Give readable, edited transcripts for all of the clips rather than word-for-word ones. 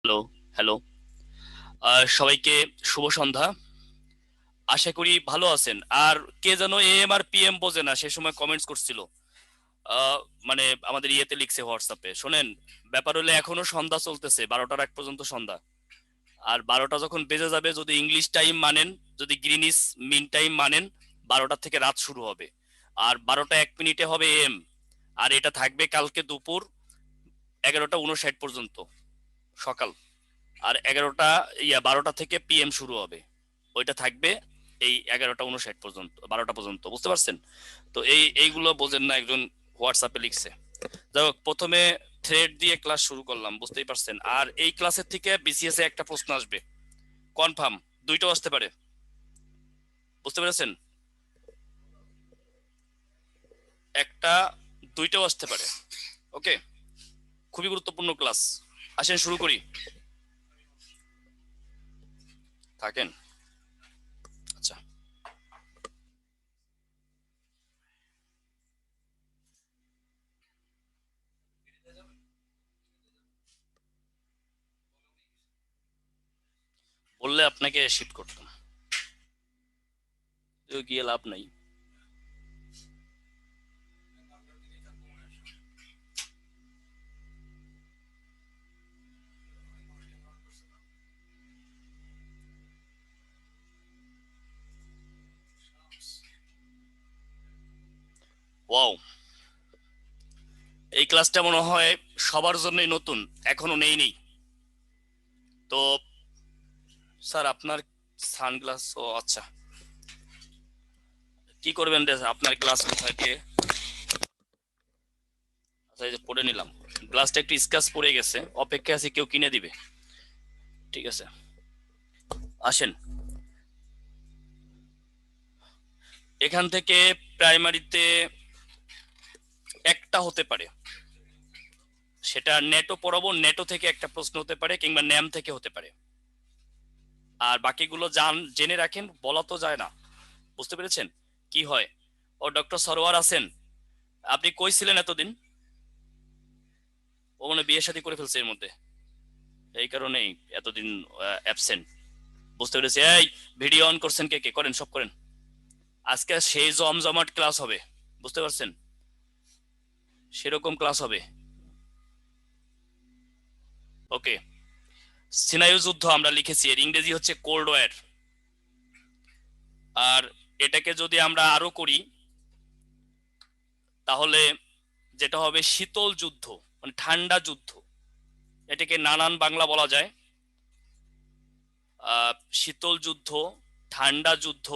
Hello, hello. সবাইকে শুভ সন্ধ্যা। আশা করি ভালো আছেন। আর কে যেন এএম আর পিএম বোঝে না সে সময় কমেন্টস করছিল। মানে আমাদের ইয়েতে লিখছে হোয়াটসঅ্যাপে। শোনেন, ব্যাপার হলে এখনো সন্ধ্যা চলতেছে, 12টার আগ পর্যন্ত সন্ধ্যা। আর 12টা যখন বেজে যাবে, যদি ইংলিশ টাইম মানেন, যদি গ্রিনিস মিন টাইম মানেন, 12টা থেকে রাত শুরু হবে। আর 12টা 1 মিনিটে হবে এম। আর এটা থাকবে কালকে দুপুর 11টা 59 পর্যন্ত, সকাল। আর 12টা থেকে পিএম শুরু হবে। ওইটা থাকবে এই 11টা 59 পর্যন্ত, 12টা পর্যন্ত। বুঝতে পারছেন? তো এইগুলো বোঝেন না, একজন হোয়াটসঅ্যাপে লিখছে। যাই হোক, প্রথমে থ্রেড দিয়ে ক্লাস শুরু করলাম, বুঝতেই পারছেন। আর এই ক্লাসের থেকে বিসিএস এ একটা প্রশ্ন আসবে, কনফার্ম। দুইটাও আসতে পারে, বুঝতে পেরেছেন? একটা, দুইটাও আসতে পারে। ওকে, খুবই গুরুত্বপূর্ণ ক্লাস। আসেন শুরু করি। থাকেন। আচ্ছা, বললে আপনাকে শিফট করতাম, তো গিয়ে লাভ নাই। ওয়াও, এই ক্লাসটা মনে হয় সবার জন্যই নতুন, এখনো নেই। তো স্যার, আপনার সানগ্লাস, ও আচ্ছা, কি করবেন রে, আপনার গ্লাস কোথায় দিয়ে? আচ্ছা, এই যে পড়ে নিলাম। গ্লাসটা একটু স্ক্র্যাচ পড়ে গেছে, অপেক্ষা আছে কেউ কিনে দিবে। ঠিক আছে, আসেন। এখান থেকে প্রাইমারিতে একটা হতে পারে, সেটা নেটো পড়াবো, নেটো থেকে একটা প্রশ্ন হতে পারে, কিংবা ন্যাম থেকে হতে পারে। আর বাকিগুলো জেনে রাখেন, বলা তো যায় না। বুঝতে পেরেছেন কি হয়? ও ডক্টর সরোয়ার আছেন? আপনি কই ছিলেন এতদিন? ও মানে বিয়ে শাদী করে ফেলছে এর মধ্যে, এই কারণেই এতদিন অ্যাবসেন্ট। বুঝতে পেরেছি। এই, ভিডিও অন করছেন কে কে? করেন, সব করেন। আজকে সেই জমজমাট ক্লাস হবে, বুঝতে পারছেন? সেরকম ক্লাস হবে। ওকে, সিনায়ু যুদ্ধ আমরা লিখেছি, এর ইংরেজি হচ্ছে কোল্ড ওয়ার। আর এটাকে যদি আমরা আরো করি, তাহলে যেটা হবে শীতল যুদ্ধ, মানে ঠান্ডা যুদ্ধ। এটাকে নানান বাংলা বলা যায়। শীতল যুদ্ধ, ঠান্ডা যুদ্ধ,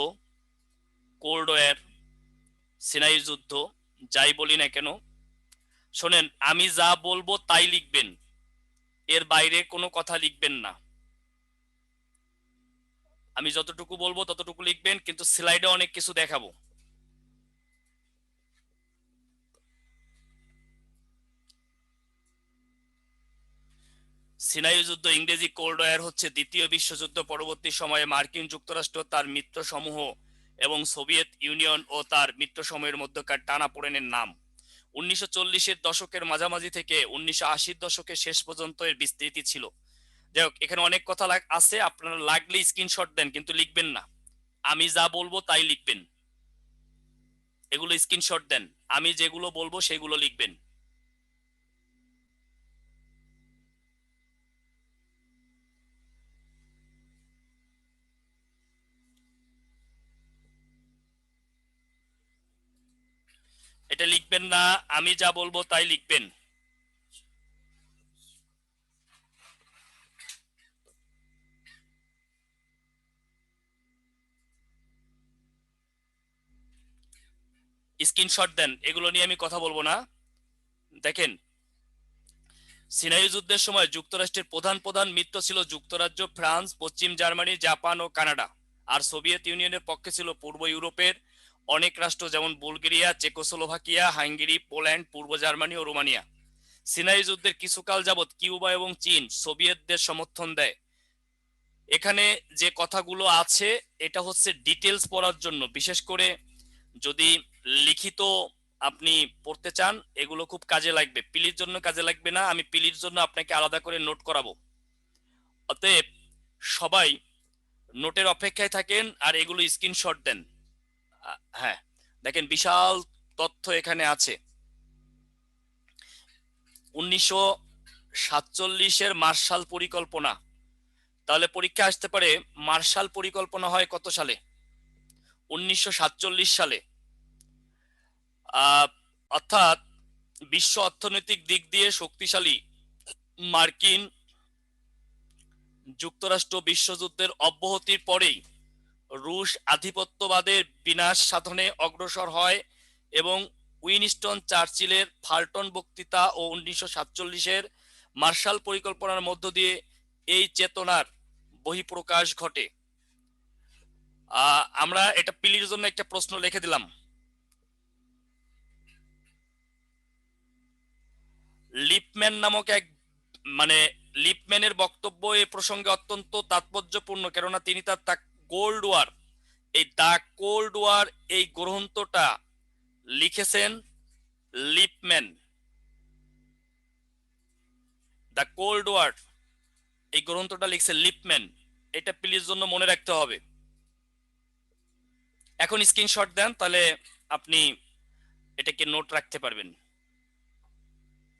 কোল্ড ওয়ার, সিনাই যুদ্ধ, যাই বলি না কেন। শোনেন, আমি যা বলবো তাই লিখবেন, এর বাইরে কোনো কথা লিখবেন না। আমি যতটুকু বলবো ততটুকু লিখবেন, কিন্তু স্লাইডে অনেক কিছু দেখাবো। সিনাই যুদ্ধ, ইংরেজি কোল্ড ওয়ার, হচ্ছে দ্বিতীয় বিশ্বযুদ্ধ পরবর্তী সময়ে মার্কিন যুক্তরাষ্ট্র, তার মিত্রসমূহ এবং সোভিয়েত ইউনিয়ন ও তার মিত্রসমূহের মধ্যকার টানাপোড়েনের নাম। 1940-এর দশকের মাঝামাঝি থেকে 1980-র দশকের শেষ পর্যন্ত এর বিস্তৃতি ছিল। যাই হোক, এখানে অনেক কথা আছে, আপনারা লাগলে স্ক্রিনশট দেন, কিন্তু লিখবেন না। আমি যা বলবো তাই লিখবেন, এগুলো স্ক্রিনশট দেন। আমি যেগুলো বলবো সেগুলো লিখবেন। এটা লিখবেন না, আমি যা বলবো তাই লিখবেন। স্ক্রিনশট দেন, এগুলো নিয়ে আমি কথা বলবো না। দেখেন, সিনাই যুদ্ধের সময় যুক্তরাষ্ট্রের প্রধান প্রধান মিত্র ছিল যুক্তরাজ্য, ফ্রান্স, পশ্চিম জার্মানি, জাপান ও কানাডা। আর সোভিয়েত ইউনিয়নের পক্ষে ছিল পূর্ব ইউরোপের অনেক রাষ্ট্র, যেমন বুলগেরিয়া, চেকোস্লোভাকিয়া, হাঙ্গেরি, পোল্যান্ড, পূর্ব জার্মানি ও রোমানিয়া। সিনাই যুদ্ধের কিছুকাল যাবৎ কিউবা এবং চীন সোভিয়েতদের সমর্থন দেয়। এখানে যে কথাগুলো আছে, এটা হচ্ছে ডিটেলস পড়ার জন্য, বিশেষ করে যদি লিখিত আপনি পড়তে চান, এগুলো খুব কাজে লাগবে। পিলির জন্য কাজে লাগবে না, আমি পিলির জন্য আপনাকে আলাদা করে নোট করাবো। অতএব সবাই নোটের অপেক্ষায় থাকেন আর এগুলো স্ক্রিনশট দেন। হ্যাঁ, দেখেন বিশাল তথ্য এখানে আছে। 1947-এর মার্শাল পরিকল্পনা, তাহলে পরীক্ষা আসতে পারে মার্শাল পরিকল্পনা হয় কত সালে? 1947 সালে। অর্থাৎ বিশ্ব অর্থনৈতিক দিক দিয়ে শক্তিশালী মার্কিন যুক্তরাষ্ট্র বিশ্বযুদ্ধের অব্যাহতির পরেই রুশ আধিপত্যবাদের বিনাশ সাধনে অগ্রসর হয় এবং উইনস্টন চার্চিলের ফাল্টন বক্তৃতা ও 1947-এর মার্শাল পরিকল্পনার মধ্য দিয়ে এই চেতনার বহিঃপ্রকাশ ঘটে। আমরা এটা পিলির জন্য একটা প্রশ্ন লিখে দিলাম। লিপম্যান নামক এক লিপম্যানের বক্তব্য এ প্রসঙ্গে অত্যন্ত তাৎপর্যপূর্ণ, কেননা তিনি তার কোল্ড ওয়ার, এই দ্য কোল্ড ওয়ার এই গ্রন্থটা লিখেছেন লিপম্যান। দ্য কোল্ড ওয়ার এই গ্রন্থটা লিখছে লিপম্যান, এটা প্লিজ জন্য মনে রাখতে হবে। এখন স্ক্রিনশট দেন, তাহলে আপনি এটাকে নোট রাখতে পারবেন।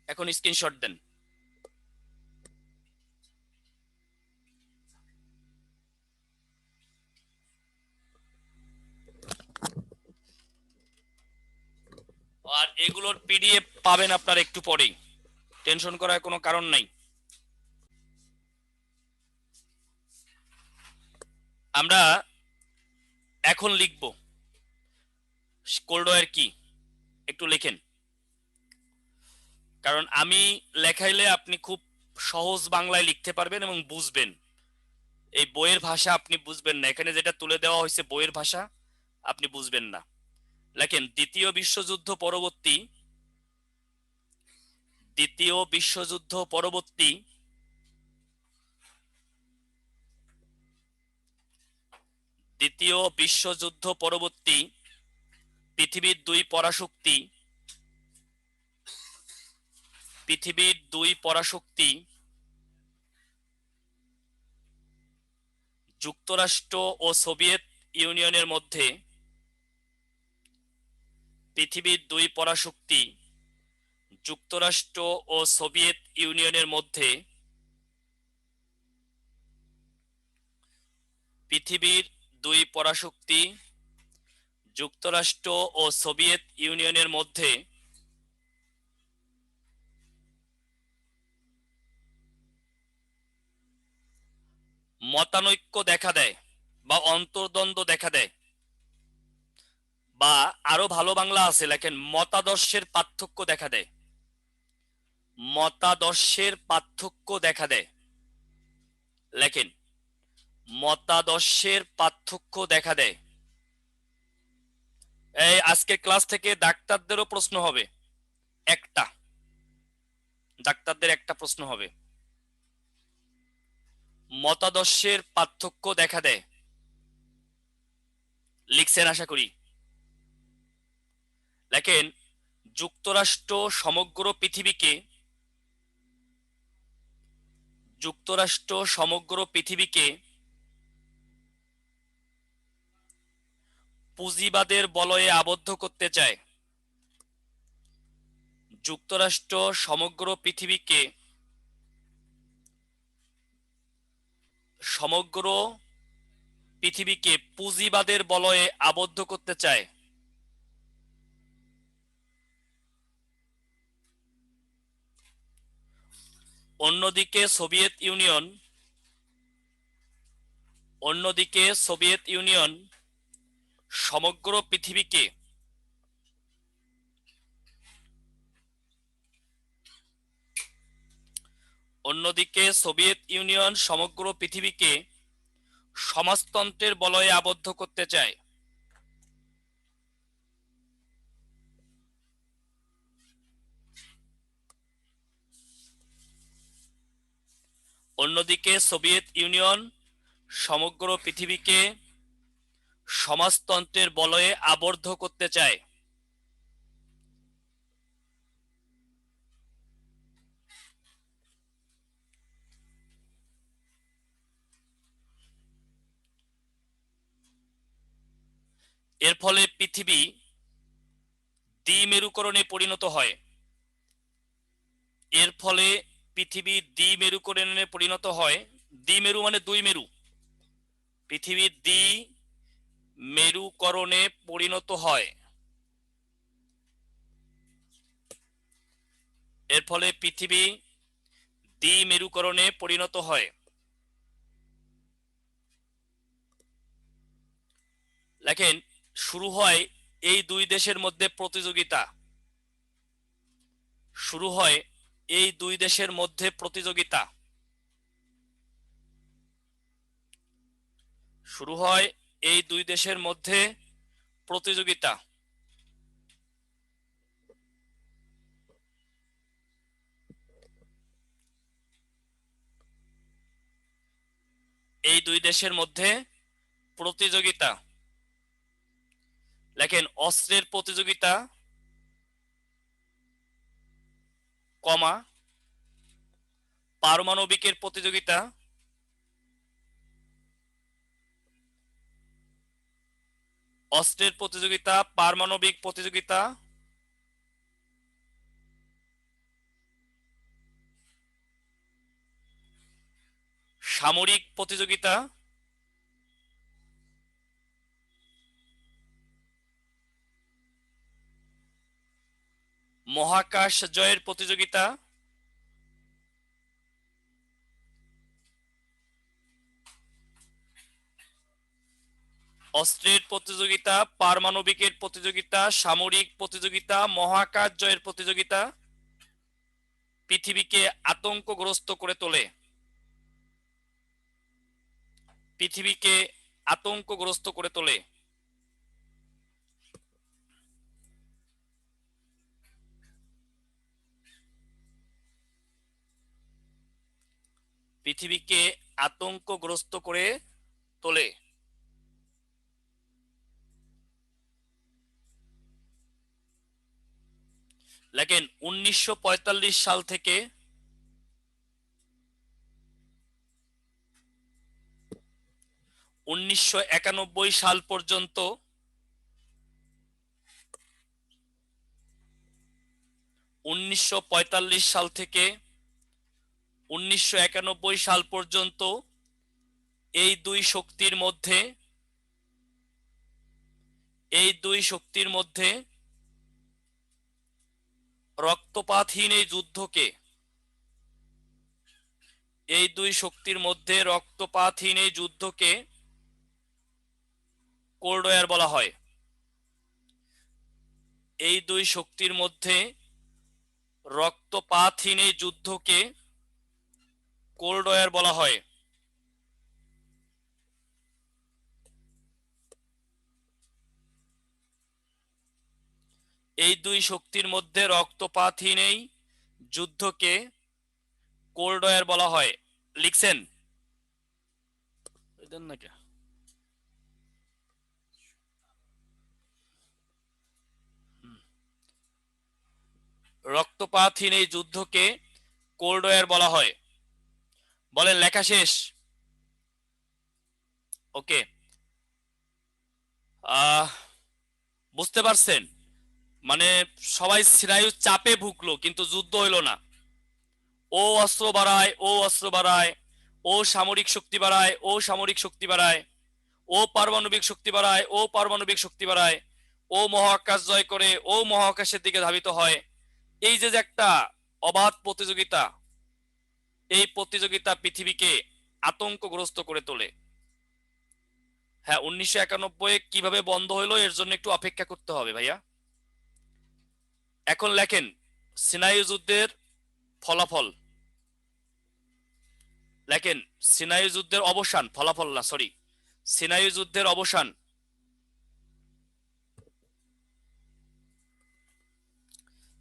এখন স্ক্রিনশট দেন। আর এগুলোর পিডিএফ পাবেন আপনার একটু পরেই, টেনশন করার কোনো কারণ নাই। আমরা এখন লিখব কোল্ড ওয়ার কি, একটু লেখেন, কারণ আমি লেখাইলে আপনি খুব সহজ বাংলায় লিখতে পারবেন এবং বুঝবেন। এই বইয়ের ভাষা আপনি বুঝবেন না, এখানে যেটা তুলে দেওয়া হয়েছে বইয়ের ভাষা আপনি বুঝবেন না। লেখেন দ্বিতীয় বিশ্বযুদ্ধ পরবর্তী দ্বিতীয় বিশ্বযুদ্ধ পরবর্তী দ্বিতীয় বিশ্বযুদ্ধ পরবর্তী পৃথিবীর দুই পরাশক্তি যুক্তরাষ্ট্র ও সোভিয়েত ইউনিয়নের মধ্যে পৃথিবীর দুই পরাশক্তি যুক্তরাষ্ট্র ও সোভিয়েত ইউনিয়নের মধ্যে পৃথিবীর দুই পরাশক্তি যুক্তরাষ্ট্র ও সোভিয়েত ইউনিয়নের মধ্যে মতানৈক্য দেখা দেয় বা অন্তর্দ্বন্দ্ব দেখা দেয়, বা আরো ভালো বাংলা আছে, লেখেন মতাদর্শের পার্থক্য দেখা দেয়। মতাদর্শের পার্থক্য দেখা দেয়, লেখেন মতাদর্শের পার্থক্য দেখা দেয়। এই আজকের ক্লাস থেকে ডাক্তারদেরও প্রশ্ন হবে, ডাক্তারদের একটা প্রশ্ন হবে, মতাদর্শের পার্থক্য দেখা দেয়। লিখছেন আশা করি। লেখেন যুক্তরাষ্ট্র সমগ্র পৃথিবীকে পুঁজিবাদের বলয়ে আবদ্ধ করতে চায়। যুক্তরাষ্ট্র সমগ্র পৃথিবীকে পুঁজিবাদের বলয়ে আবদ্ধ করতে চায়। অন্যদিকে সোভিয়েত ইউনিয়ন সমগ্র পৃথিবীকে সমাজতন্ত্রের বলয়ে আবদ্ধ করতে চায়। অন্যদিকে সোভিয়েত ইউনিয়ন সমগ্র পৃথিবীকে সমাজতন্ত্রের বলয়ে আবদ্ধ করতে চায়। এর ফলে পৃথিবী দ্বিমেরুকরণে পরিণত হয়। এর ফলে পৃথিবী দ্বিমেরুকরণে পরিণত হয়। দ্বিমেরু মানে দুই মেরু। পৃথিবী দ্বিমেরুকরণে পরিণত হয়। এর ফলে পৃথিবী দ্বিমেরুকরণে পরিণত হয়। লেখেন, শুরু হয় এই দুই দেশের মধ্যে প্রতিযোগিতা। শুরু হয় এই দুই দেশের মধ্যে প্রতিযোগিতা। শুরু হয় এই দুই দেশের মধ্যে প্রতিযোগিতা। এই দুই দেশের মধ্যে প্রতিযোগিতা। লেখেন, অস্ত্রের প্রতিযোগিতা, কমা, পারমাণবিকের প্রতিযোগিতা, অস্ত্রের প্রতিযোগিতা, পারমাণবিক প্রতিযোগিতা, সামরিক প্রতিযোগিতা, মহাকাশ জয়ের প্রতিযোগিতা, অস্ত্রের প্রতিযোগিতা, পারমাণবিকের প্রতিযোগিতা, সামরিক প্রতিযোগিতা, মহাকাশ জয়ের প্রতিযোগিতা পৃথিবীকে আতঙ্কগ্রস্ত করে তোলে। পৃথিবীকে আতঙ্কগ্রস্ত করে তোলে। পৃথিবীকে আতঙ্কগ্রস্ত করে তোলে। লেখেন, 1945 সাল থেকে 1991 সাল পর্যন্ত 1945 সাল থেকে 1991 সাল পর্যন্ত এই দুই শক্তির মধ্যে রক্তপাতহীন এই যুদ্ধকে কোল্ড ওয়ার বলা হয়। এই দুই শক্তির মধ্যে রক্তপাতহীন এই যুদ্ধকে কোল্ড ওয়ার বলা হয়। এই দুই শক্তির মধ্যে রক্তপাতহীন এই যুদ্ধকে কোল্ড ওয়ার বলা হয়। লিখছেন নাকি? রক্তপাতহীন এই যুদ্ধকে কোল্ড ওয়ার বলা হয়। বলেন, লেখা শেষ? ওকে। বুঝতে পারছেন? মানে সবাই সিনারিও চাপে ভুগলো কিন্তু যুদ্ধ হইলো না। ও অস্ত্র বাড়ায়, ও অস্ত্র বাড়ায়, ও সামরিক শক্তি বাড়ায়, ও সামরিক শক্তি বাড়ায়, ও পারমাণবিক শক্তি বাড়ায়, ও পারমাণবিক শক্তি বাড়ায়, ও মহাকাশ জয় করে, ও মহাকাশের দিকে ধাবিত হয়। এই যে একটা অবাধ প্রতিযোগিতা, এই প্রতিযোগিতা পৃথিবীকে আতঙ্কগ্রস্ত করে তোলে। হ্যাঁ, 1991 কিভাবে বন্ধ হলো এর জন্য একটু অপেক্ষা করতে হবে ভাইয়া। এখন লেখেন, সিনাই যুদ্ধের ফলাফল। লেখেন, সিনাই যুদ্ধের অবসান, ফলাফল না, সরি, সিনাই যুদ্ধের অবসান।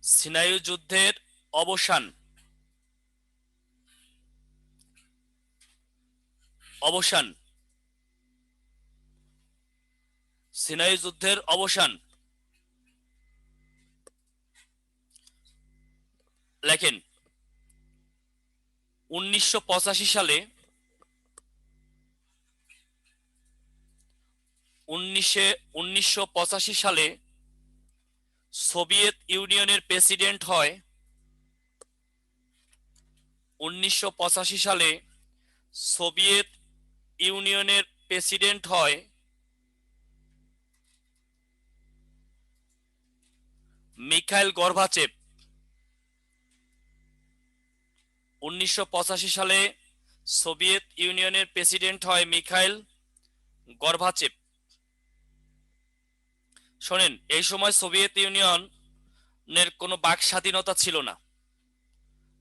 সিনাই যুদ্ধের অবসান। অবসান। সিনাই যুদ্ধের অবসান। লেখেন, 1985 সালে 1985 সালে সোভিয়েত ইউনিয়নের প্রেসিডেন্ট হয় 1985 সালে সোভিয়েত ইউনিয়নের প্রেসিডেন্ট হয় মিখাইল গর্বাচেভ। 1985 সালে সোভিয়েত ইউনিয়নের প্রেসিডেন্ট হয় মিখাইল গর্বাচেভ। শোনেন, এই সময় সোভিয়েত ইউনিয়নের কোনো বাক স্বাধীনতা ছিল না,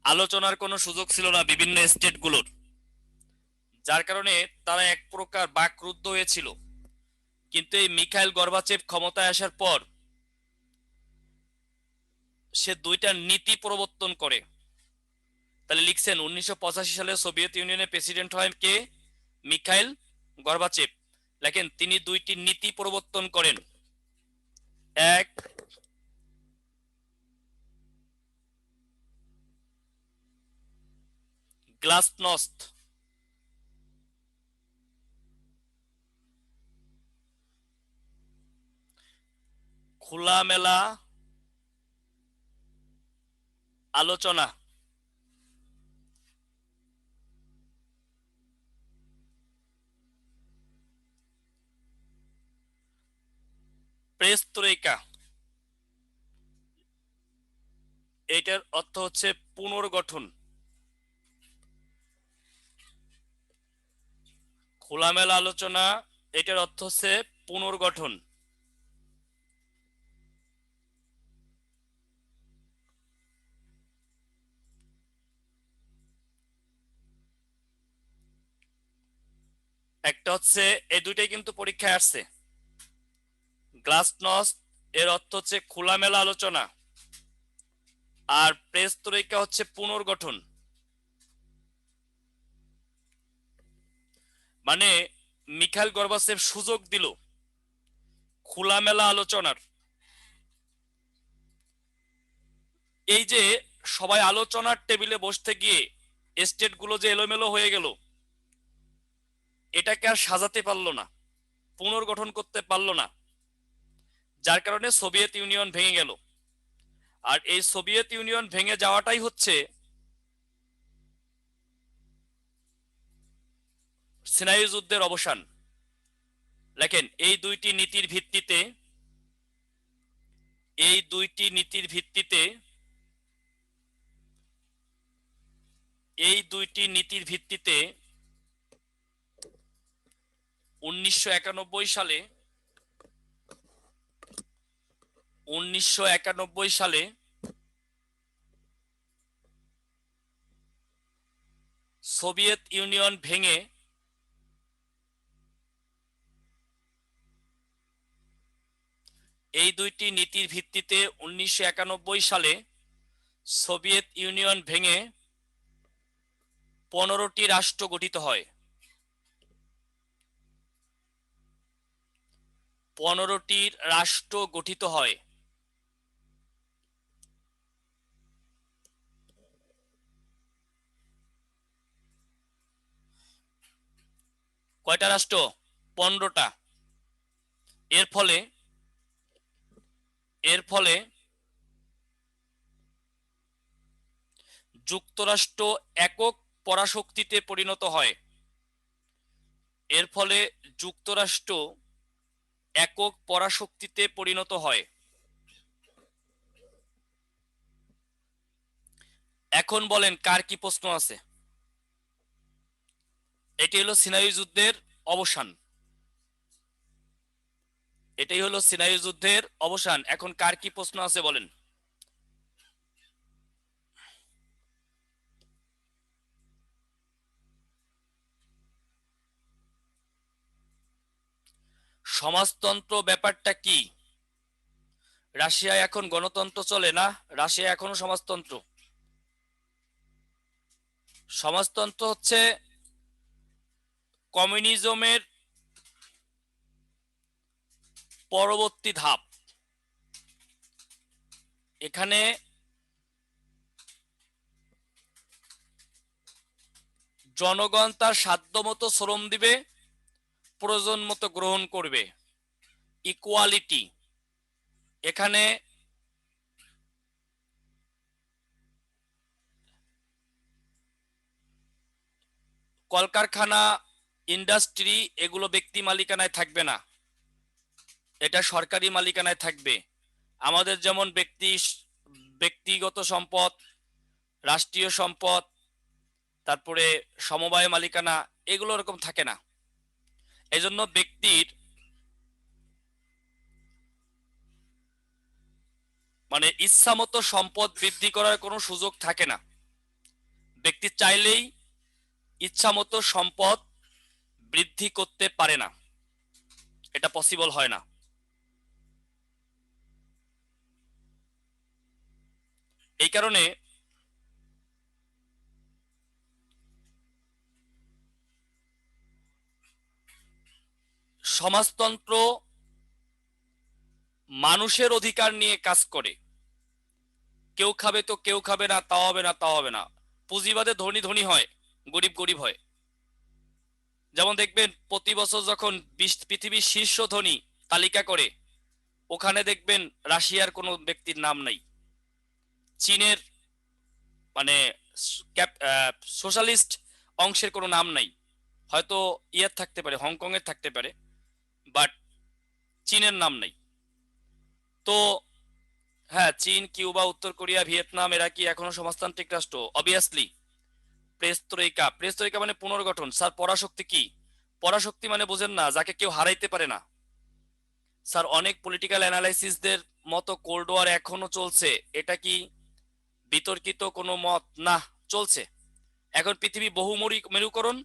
আলোচনার কোনো সুযোগ ছিল না বিভিন্ন স্টেটগুলোর, যার কারণে তারা এক প্রকার বাকরুদ্ধ হয়েছিল। কিন্তু এই মিখাইল গর্বাচেভ ক্ষমতায় আসার পর সে দুইটা নীতি প্রবর্তন করে। তাহলে লিখছেন 1985 সালে সোভিয়েত ইউনিয়নের প্রেসিডেন্ট হয় কে? Mikhail Gorbachev. লেখেন তিনি দুইটি নীতি প্রবর্তন করেন। এক, গ্লাসনস্ট। খোলামেলা আলোচনা। পেরেস্ত্রোইকা, এটার অর্থ হচ্ছে পুনর্গঠন। খোলামেলা আলোচনা, এটার অর্থ হচ্ছে পুনর্গঠন। একটা হচ্ছে, এই দুইটাই কিন্তু পরীক্ষায় আসছে। গ্লাসনস্ট এর অর্থ হচ্ছে খোলামেলা আলোচনা, আর পেরেস্ত্রোইকা হচ্ছে পুনর্গঠন। মানে মিখাইল গর্বাচেভ সুযোগ দিল খোলামেলা আলোচনার। এই যে সবাই আলোচনার টেবিলে বসতে গিয়ে স্টেটগুলো যে এলোমেলো হয়ে গেল, এটাকে আর সাজাতে পারলো না, পুনর্গঠন করতে পারলো না, যার কারণে সোভিয়েত ইউনিয়ন ভেঙে গেল। আর এই সোভিয়েত ইউনিয়ন ভেঙে যাওয়াটাই হচ্ছে সিনাই যুদ্ধের অবসান। লেখেন এই দুইটি নীতির ভিত্তিতে, এই দুইটি নীতির ভিত্তিতে, এই দুইটি নীতির ভিত্তিতে 1991 সালে 1991 সালে সোভিয়েত ইউনিয়ন ভেঙে এই দুইটি নীতির ভিত্তিতে 1991 সালে সোভিয়েত ইউনিয়ন ভেঙে 15টি রাষ্ট্র গঠিত হয়। 15টি রাষ্ট্র গঠিত হয়। কয়টা রাষ্ট্র? 15টা। এর ফলে যুক্তরাষ্ট্র একক পরাশক্তিতে পরিণত হয়। এর ফলে যুক্তরাষ্ট্র একক পরাশক্তিতে পরিণত হয়। এখন বলেন কার কি প্রশ্ন আছে? এটি হলো সিনাই যুদ্ধের অবসান। এটাই হলো সিনাই যুদ্ধের অবসান। এখন কার কি প্রশ্ন আছে বলেন? সমাজতন্ত্র ব্যাপারটা কি? রাশিয়ায় এখন গণতন্ত্র চলে না, রাশিয়া এখনো সমাজতন্ত্র। সমাজতন্ত্র হচ্ছে কমিউনিজমের পরবর্তী ধাপ। এখানে জনগণ তার সাধ্যমতো শ্রম দিবে, প্রয়োজন মতো গ্রহণ করবে। ইকুয়ালিটি, এখানে কলকারখানা, ইন্ডাস্ট্রি এগুলো ব্যক্তি মালিকানায় থাকবে না, এটা সরকারি মালিকানায় থাকবে। আমাদের যেমন ব্যক্তিগত সম্পদ, রাষ্ট্রীয় সম্পদ, তারপরে সমবায় মালিকানা, এগুলো এরকম থাকে না। এজন্য ব্যক্তির মানে ইচ্ছামতো সম্পদ বৃদ্ধি করার কোনো সুযোগ থাকে না। ব্যক্তি চাইলেই ইচ্ছামতো সম্পদ বৃদ্ধি করতে পারে না, এটা পসিবল হয় না। এই কারণে সমাজতন্ত্র মানুষের অধিকার নিয়ে কাজ করে। কেউ খাবে তো কেউ খাবে না, তা হবে না, তা হবে না। পুঁজিবাদে ধনী ধনী হয়, গরিব গরিব হয়। যেমন দেখবেন প্রতি বছর যখন পৃথিবীর শীর্ষ ধনী তালিকা করে, ওখানে দেখবেন রাশিয়ার কোনো ব্যক্তির নাম নাই, চীনের মানে সোশ্যালিস্ট অংশের কোনো নাম নাই। হয়তো ইয়ার থাকতে পারে, হংকং এর থাকতে পারে, বাট চীনের নাম নাই। তো হ্যাঁ, চীন, কিউবা, উত্তর কোরিয়া, ভিয়েতনাম এরা কি এখনো সমাজতান্ত্রিক রাষ্ট্র? অবভিয়াসলি। প্রেস্তরিকা মানে পুনর্গঠন। স্যার পরাশক্তি কি? পরাশক্তি মানে বোঝেন না, যাকে কেউ হারাইতে পারে না। স্যার অনেক পলিটিক্যাল অ্যানালাইসিসদের মতো কোল্ড ওয়ার এখনো চলছে, এটা কি বিতর্কিত কোনো মত? না, চলছে। এখন পৃথিবী মেরুকরণ,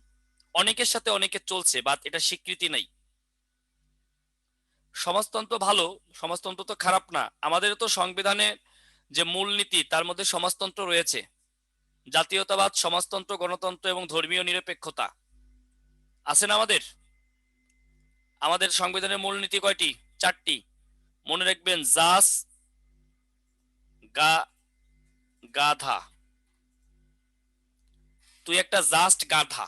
অনেকের সাথে অনেকের চলছে, বাট এটা স্বীকৃতি নাই। সমাজতন্ত্র ভালো, সমাজতন্ত্র তো খারাপ না। আমাদের তো সংবিধানে যে মূলনীতি তার মধ্যে সমাজতন্ত্র রয়েছে। জাতীয়তাবাদ, সমাজতন্ত্র, গণতন্ত্র এবং ধর্মীয় নিরপেক্ষতা আছে না আমাদের? আমাদের সংবিধানের মূলনীতি কয়টি? 4টি। মনে রাখবেন, জাস গা গাধা, তুই একটা জাস্ট গাধা,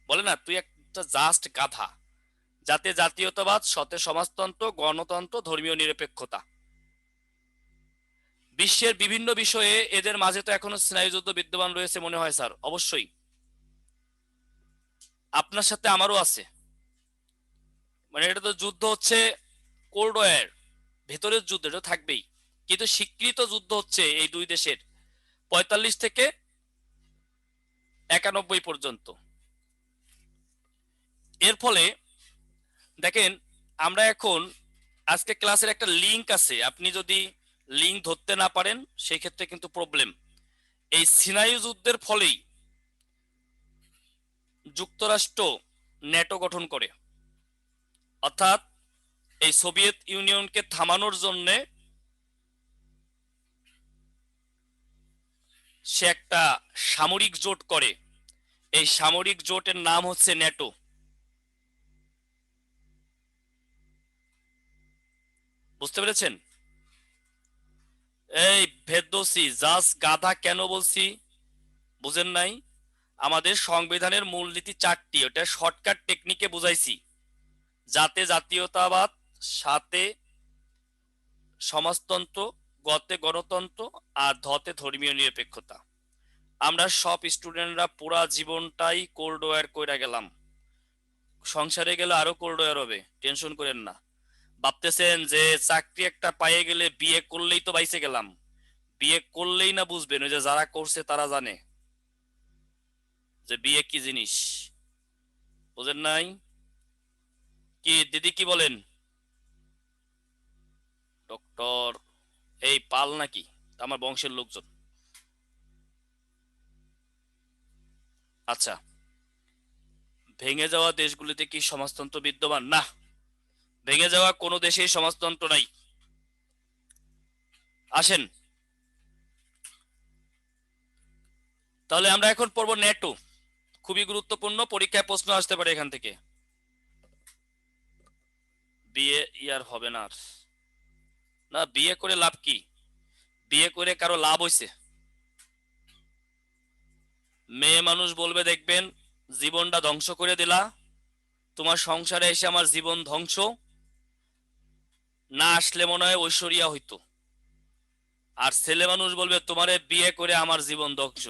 বলে না, তুই একটা জাস্ট গাধা। যাতে জাতীয়তাবাদ, সমাজতন্ত্র, গণতন্ত্র, ধর্মীয় নিরপেক্ষতা। বিশ্বের বিভিন্ন বিষয়ে এদের মাঝে তো এখনো স্নায়ুযুদ্ধ বিদ্যমান রয়েছে মনে হয় স্যার। অবশ্যই আপনার সাথে আমারও আছে। মানে এটা তো যুদ্ধ হচ্ছে কোল্ড ওয়ার, ভেতরের যুদ্ধ, এটা থাকবেই। কিন্তু স্বীকৃত যুদ্ধ হচ্ছে এই দুই দেশের 45 থেকে 91 পর্যন্ত। এর ফলে দেখেন, আমরা এখন আজকে ক্লাসের একটা লিংক আছে, আপনি যদি লিংক ধরতে না পারেন সেই ক্ষেত্রে কিন্তু প্রবলেম। এই সিনাই যুদ্ধের ফলেই যুক্তরাষ্ট্র ন্যাটো গঠন করে, অর্থাৎ এই সোভিয়েত ইউনিয়নকে থামানোর জন্য সে একটা সামরিক জোট করে। এই সামরিক জোটের নাম হচ্ছে ন্যাটো। বুঝতে পেরেছেন? এই ভেদোসি জাস্ট গাধা কেন বলছি বুঝেন নাই? আমাদের সংবিধানের মূলনীতি 4টি, ওটা শর্টকাট টেকনিকে বুঝাইছি। যাতে জাতীয়তাবাদ, সাথে সমাজতন্ত্র, গতে গণতন্ত্র, আর ধতে ধর্মীয় নিরপেক্ষতা। আমরা সব স্টুডেন্টরা পুরা জীবনটাই কোল্ড ওয়ার কইরা গেলাম। সংসারে গেলে আরো কোল্ড ওয়ার হবে, টেনশন করেন না। ভাবতেছেন যে চাকরি একটা পাইয়ে গেলে বিয়ে করলেই তো বাইসে গেলাম। বিয়ে করলেই না বুঝবেন, ওই যে যারা করছে তারা জানে যে বিয়ে কি জিনিস। বুঝেন নাই? কি দিদি কি বলেন? ডক্টর এই পাল নাকি? আমার বংশের লোকজন। আচ্ছা, ভেঙে যাওয়া দেশগুলিতে কি সমাজতন্ত্র বিদ্যমান? না, ভেঙে যাওয়া কোনো দেশেই সমাজতন্ত্র নাই। আসেন তাহলে আমরা এখন পড়বো ন্যাটো। খুবই গুরুত্বপূর্ণ, পরীক্ষায় প্রশ্ন আসতে পারে এখান থেকে। বিয়ে ইয়ার হবে না আর। না, বিয়ে করে লাভ কি? বিয়ে করে কারো লাভ হইছে? মেয়ে মানুষ বলবে, দেখবেন জীবনটা ধ্বংস করে দিলা, তোমার সংসারে এসে আমার জীবন ধ্বংস। না আসলে মনে হয় ঐশ্বরিয়া হইতো। আর ছেলে মানুষ বলবে তোমারে বিয়ে করে আমার জীবন ধ্বংস,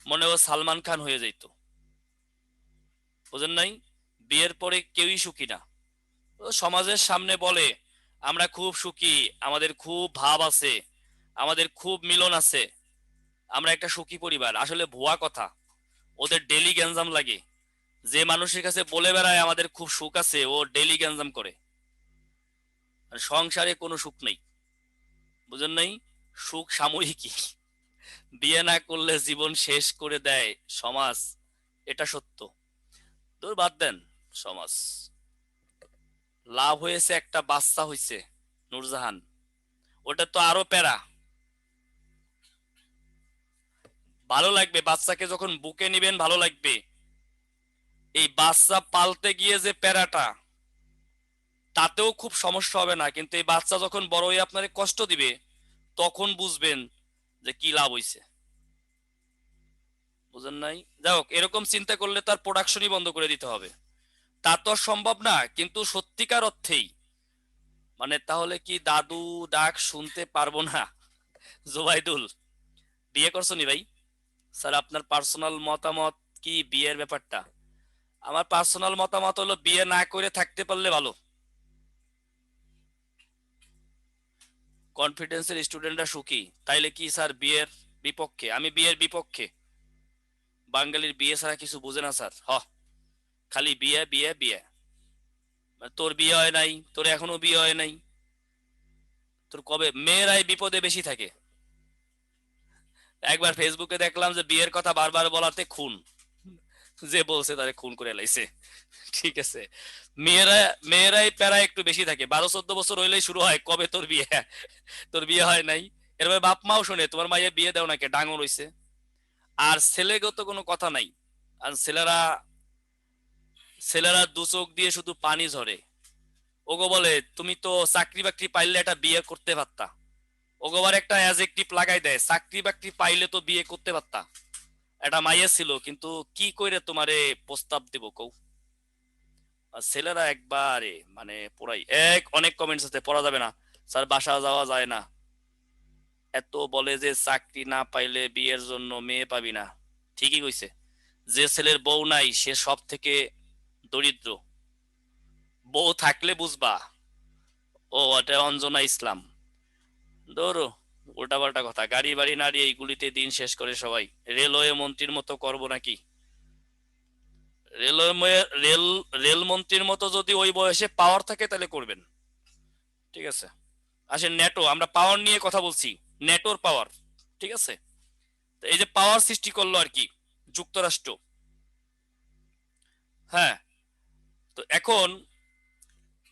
মনে ও সালমান খান হয়ে যাইতো। বুঝেন নাই? বিয়ের পরে কেউই সুখী না। ও সমাজের সামনে বলে আমরা খুব সুখী, আমাদের খুব ভাব আছে, আমাদের খুব মিলন আছে, আমরা একটা সুখী পরিবার। আসলে ভুয়া কথা। ওদের ডেলি গ্যাঞ্জাম লাগে। যে মানুষের কাছে বলে বেড়ায় আমাদের খুব সুখ আছে, ও ডেলি গ্যাঞ্জাম করে। আর সংসারে কোনো সুখ নেই। বুঝেন নাই? সুখ সাময়িকই। বিয়ে না করলে জীবন শেষ করে দেয় সমাজ, এটা সত্য। দূর বাদ দেন সমাজ। লাভ হয়েছে একটা বাচ্চা হয়েছে, নূরজাহান। ওটা তো আরো প্যারা। ভালো লাগবে বাচ্চাকে যখন বুকে নিবেন, ভালো লাগবে। এই বাচ্চা পালতে গিয়ে যে প্যারাটা, তাতেও খুব সমস্যা হবে না, কিন্তু এই বাচ্চা যখন বড় হয়ে আপনারে কষ্ট দিবে, তখন বুঝবেন যে কি লাভ হইছে। বুঝেন নাই? যাই হোক, এরকম চিন্তা করলে তার প্রোডাকশনই বন্ধ করে দিতে হবে। তা তো আর সম্ভব না, কিন্তু সত্যিকার অর্থেই। মানে তাহলে কি দাদু ডাক শুনতে পারবো না? জোবাইদুল, বিয়ে করছো নি ভাই? স্যার আপনার পার্সোনাল মতামত কি বিয়ের ব্যাপারটা? আমার পার্সোনাল মতামত হলো বিয়ে না করে থাকতে পারলে ভালো। কনফিডেন্সের স্টুডেন্টরা সুখী, তাইলে কি স্যার বিয়ের বিপক্ষে? আমি বিয়ের বিপক্ষে। বাঙালির বিয়ে ছাড়া কিছু বুঝে না স্যার। খালি বিয়ে বিয়ে বিয়ে। মানে তোর বিয়ে হয় নাই, তোর এখনো বিয়ে হয় নাই, তোর কবে? মেয়েরাই বিপদে বেশি থাকে। একবার ফেসবুকে দেখলাম যে বিয়ের কথা বারবার বলাতে খুন, যে বলছে তারে খুন করে লাইছে। ঠিক আছে। মেয়েরা, মেয়েরাই প্যারা একটু বেশি থাকে, 12-14 বছর হইলেই শুরু হয় কবে তোর বিয়ে, তোর বিয়ে হয় নাই। এরপরে বাপ মাও শুনে তোমার মাইয়া বিয়ে দেও নাকি, ডাঙর হইছে। আর ছেলেগত কোনো কথা নাই। আর ছেলেরা, ছেলেরা দু চোখ দিয়ে শুধু পানি ঝরে। ওগো বলে তুমি তো চাকরি বাকরি পাইলে একটা বিয়ে করতে পারতা। ওগোবার একটা অ্যাজেক্টিভ লাগাই দেয়, চাকরি বাকরি পাইলে তো বিয়ে করতে পারতা। একটা মাইয়া ছিল, কিন্তু কি কইরে তোমারে প্রস্তাব দেব কও? আর ছেলেরা একবারে মানে পুরাই অনেক কমেন্টস আছে, পড়া যাবে না স্যার, বাসা যাওয়া যায় না। এত বলে যে চাকরি না পাইলে বিয়ের জন্য মেয়ে পাবি না। ঠিকই কইছে। যে ছেলের বউ নাই সে সব থেকে দরিদ্র। বউ থাকলে বুঝবা। ও এটা অঞ্জনা ইসলাম। ধরো, উল্টাপাল্টা কথা। গাড়ি বাড়ি নাড়ি এইগুলিতে দিন শেষ করে সবাই। রেলওয়ে মন্ত্রীর মতো করবো নাকি? রেলওয়ে রেল রেল মন্ত্রীর মতো যদি ওই বয়সে পাওয়ার থাকে তাহলে করবেন। ঠিক আছে। আসেন নেটো, আমরা পাওয়ার নিয়ে কথা বলছি। নেটোর পাওয়ার। ঠিক আছে। তো এই যে পাওয়ার সৃষ্টি করলো আর কি যুক্তরাষ্ট্র। হ্যাঁ। তো এখন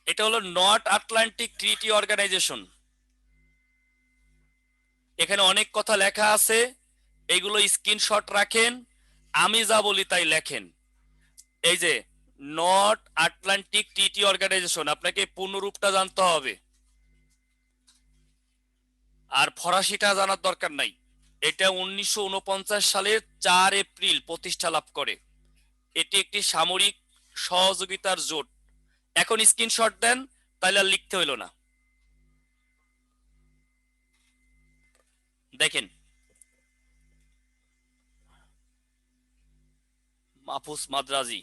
এটা হলো নর্থ আটলান্টিক ট্রিটি অর্গানাইজেশন। এখানে অনেক কথা লেখা আছে, এইগুলো স্ক্রিনশট রাখেন। আমি যা বলি তাই লেখেন। এই যে নর্থ আটলান্টিক ট্রিটি অর্গানাইজেশন, আপনাকে পূর্ণরূপটা জানতে হবে। আর ফরাসিটা জানার দরকার নাই। এটা 1949 সালের 4 এপ্রিল প্রতিষ্ঠা লাভ করে। এটি একটি সামরিক সহযোগিতার জোট। এখন স্ক্রিনশট দেন, তাহলে আর লিখতে হইল না। দেখেন, মাহফুজ মাদ্রাজি,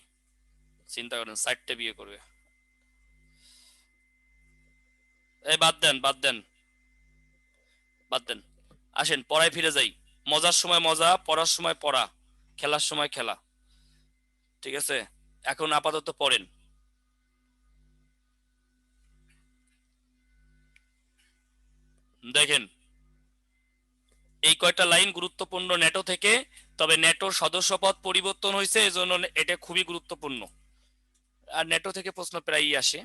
চিন্তা করেন 4টে বিয়ে করবে। এই বাদ দেন, বাদ দেন, বাদ দেন। আসেন পড়ায় ফিরে যাই। মজার সময় মজা, পড়ার সময় পড়া, খেলার সময় খেলা। ঠিক আছে। এখন আপাতত পড়েন। দেখেন, এই কয়টা লাইন গুরুত্বপূর্ণ নেটো থেকে। তবে নেটোর সদস্যপদ পরিবর্তন হয়েছে, এজন্য এটা খুবই গুরুত্বপূর্ণ। আর নেটো থেকে প্রশ্ন প্রায়ই আসে।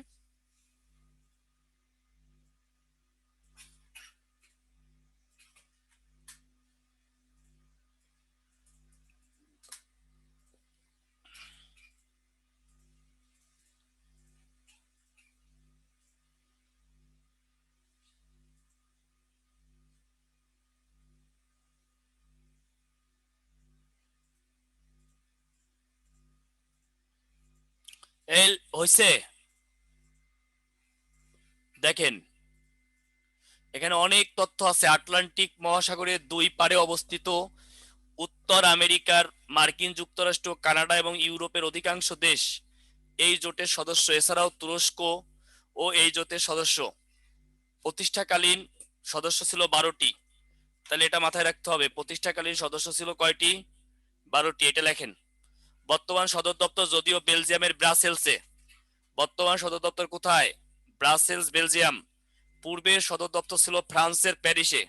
এই হয়েছে। দেখেন, এখানে অনেক তথ্য আছে। আটলান্টিক মহাসাগরের দুই পারে অবস্থিত উত্তর আমেরিকার মার্কিন যুক্তরাষ্ট্র, কানাডা এবং ইউরোপের অধিকাংশ দেশ এই জোটের সদস্য। এছাড়াও তুরস্ক ও এই জোটের সদস্য। প্রতিষ্ঠাকালীন সদস্য ছিল 12টি। তাহলে এটা মাথায় রাখতে হবে, প্রতিষ্ঠাকালীন সদস্য ছিল কয়টি? 12টি। এটা লেখেন। বর্তমান সদর দপ্তর যদিও বেলজিয়ামের ব্রাসেলসে। বর্তমান সদর দপ্তর কোথায়? Brussels, Belgium. পূর্বের সদর দপ্তর ছিল ফ্রান্সের প্যারিসে।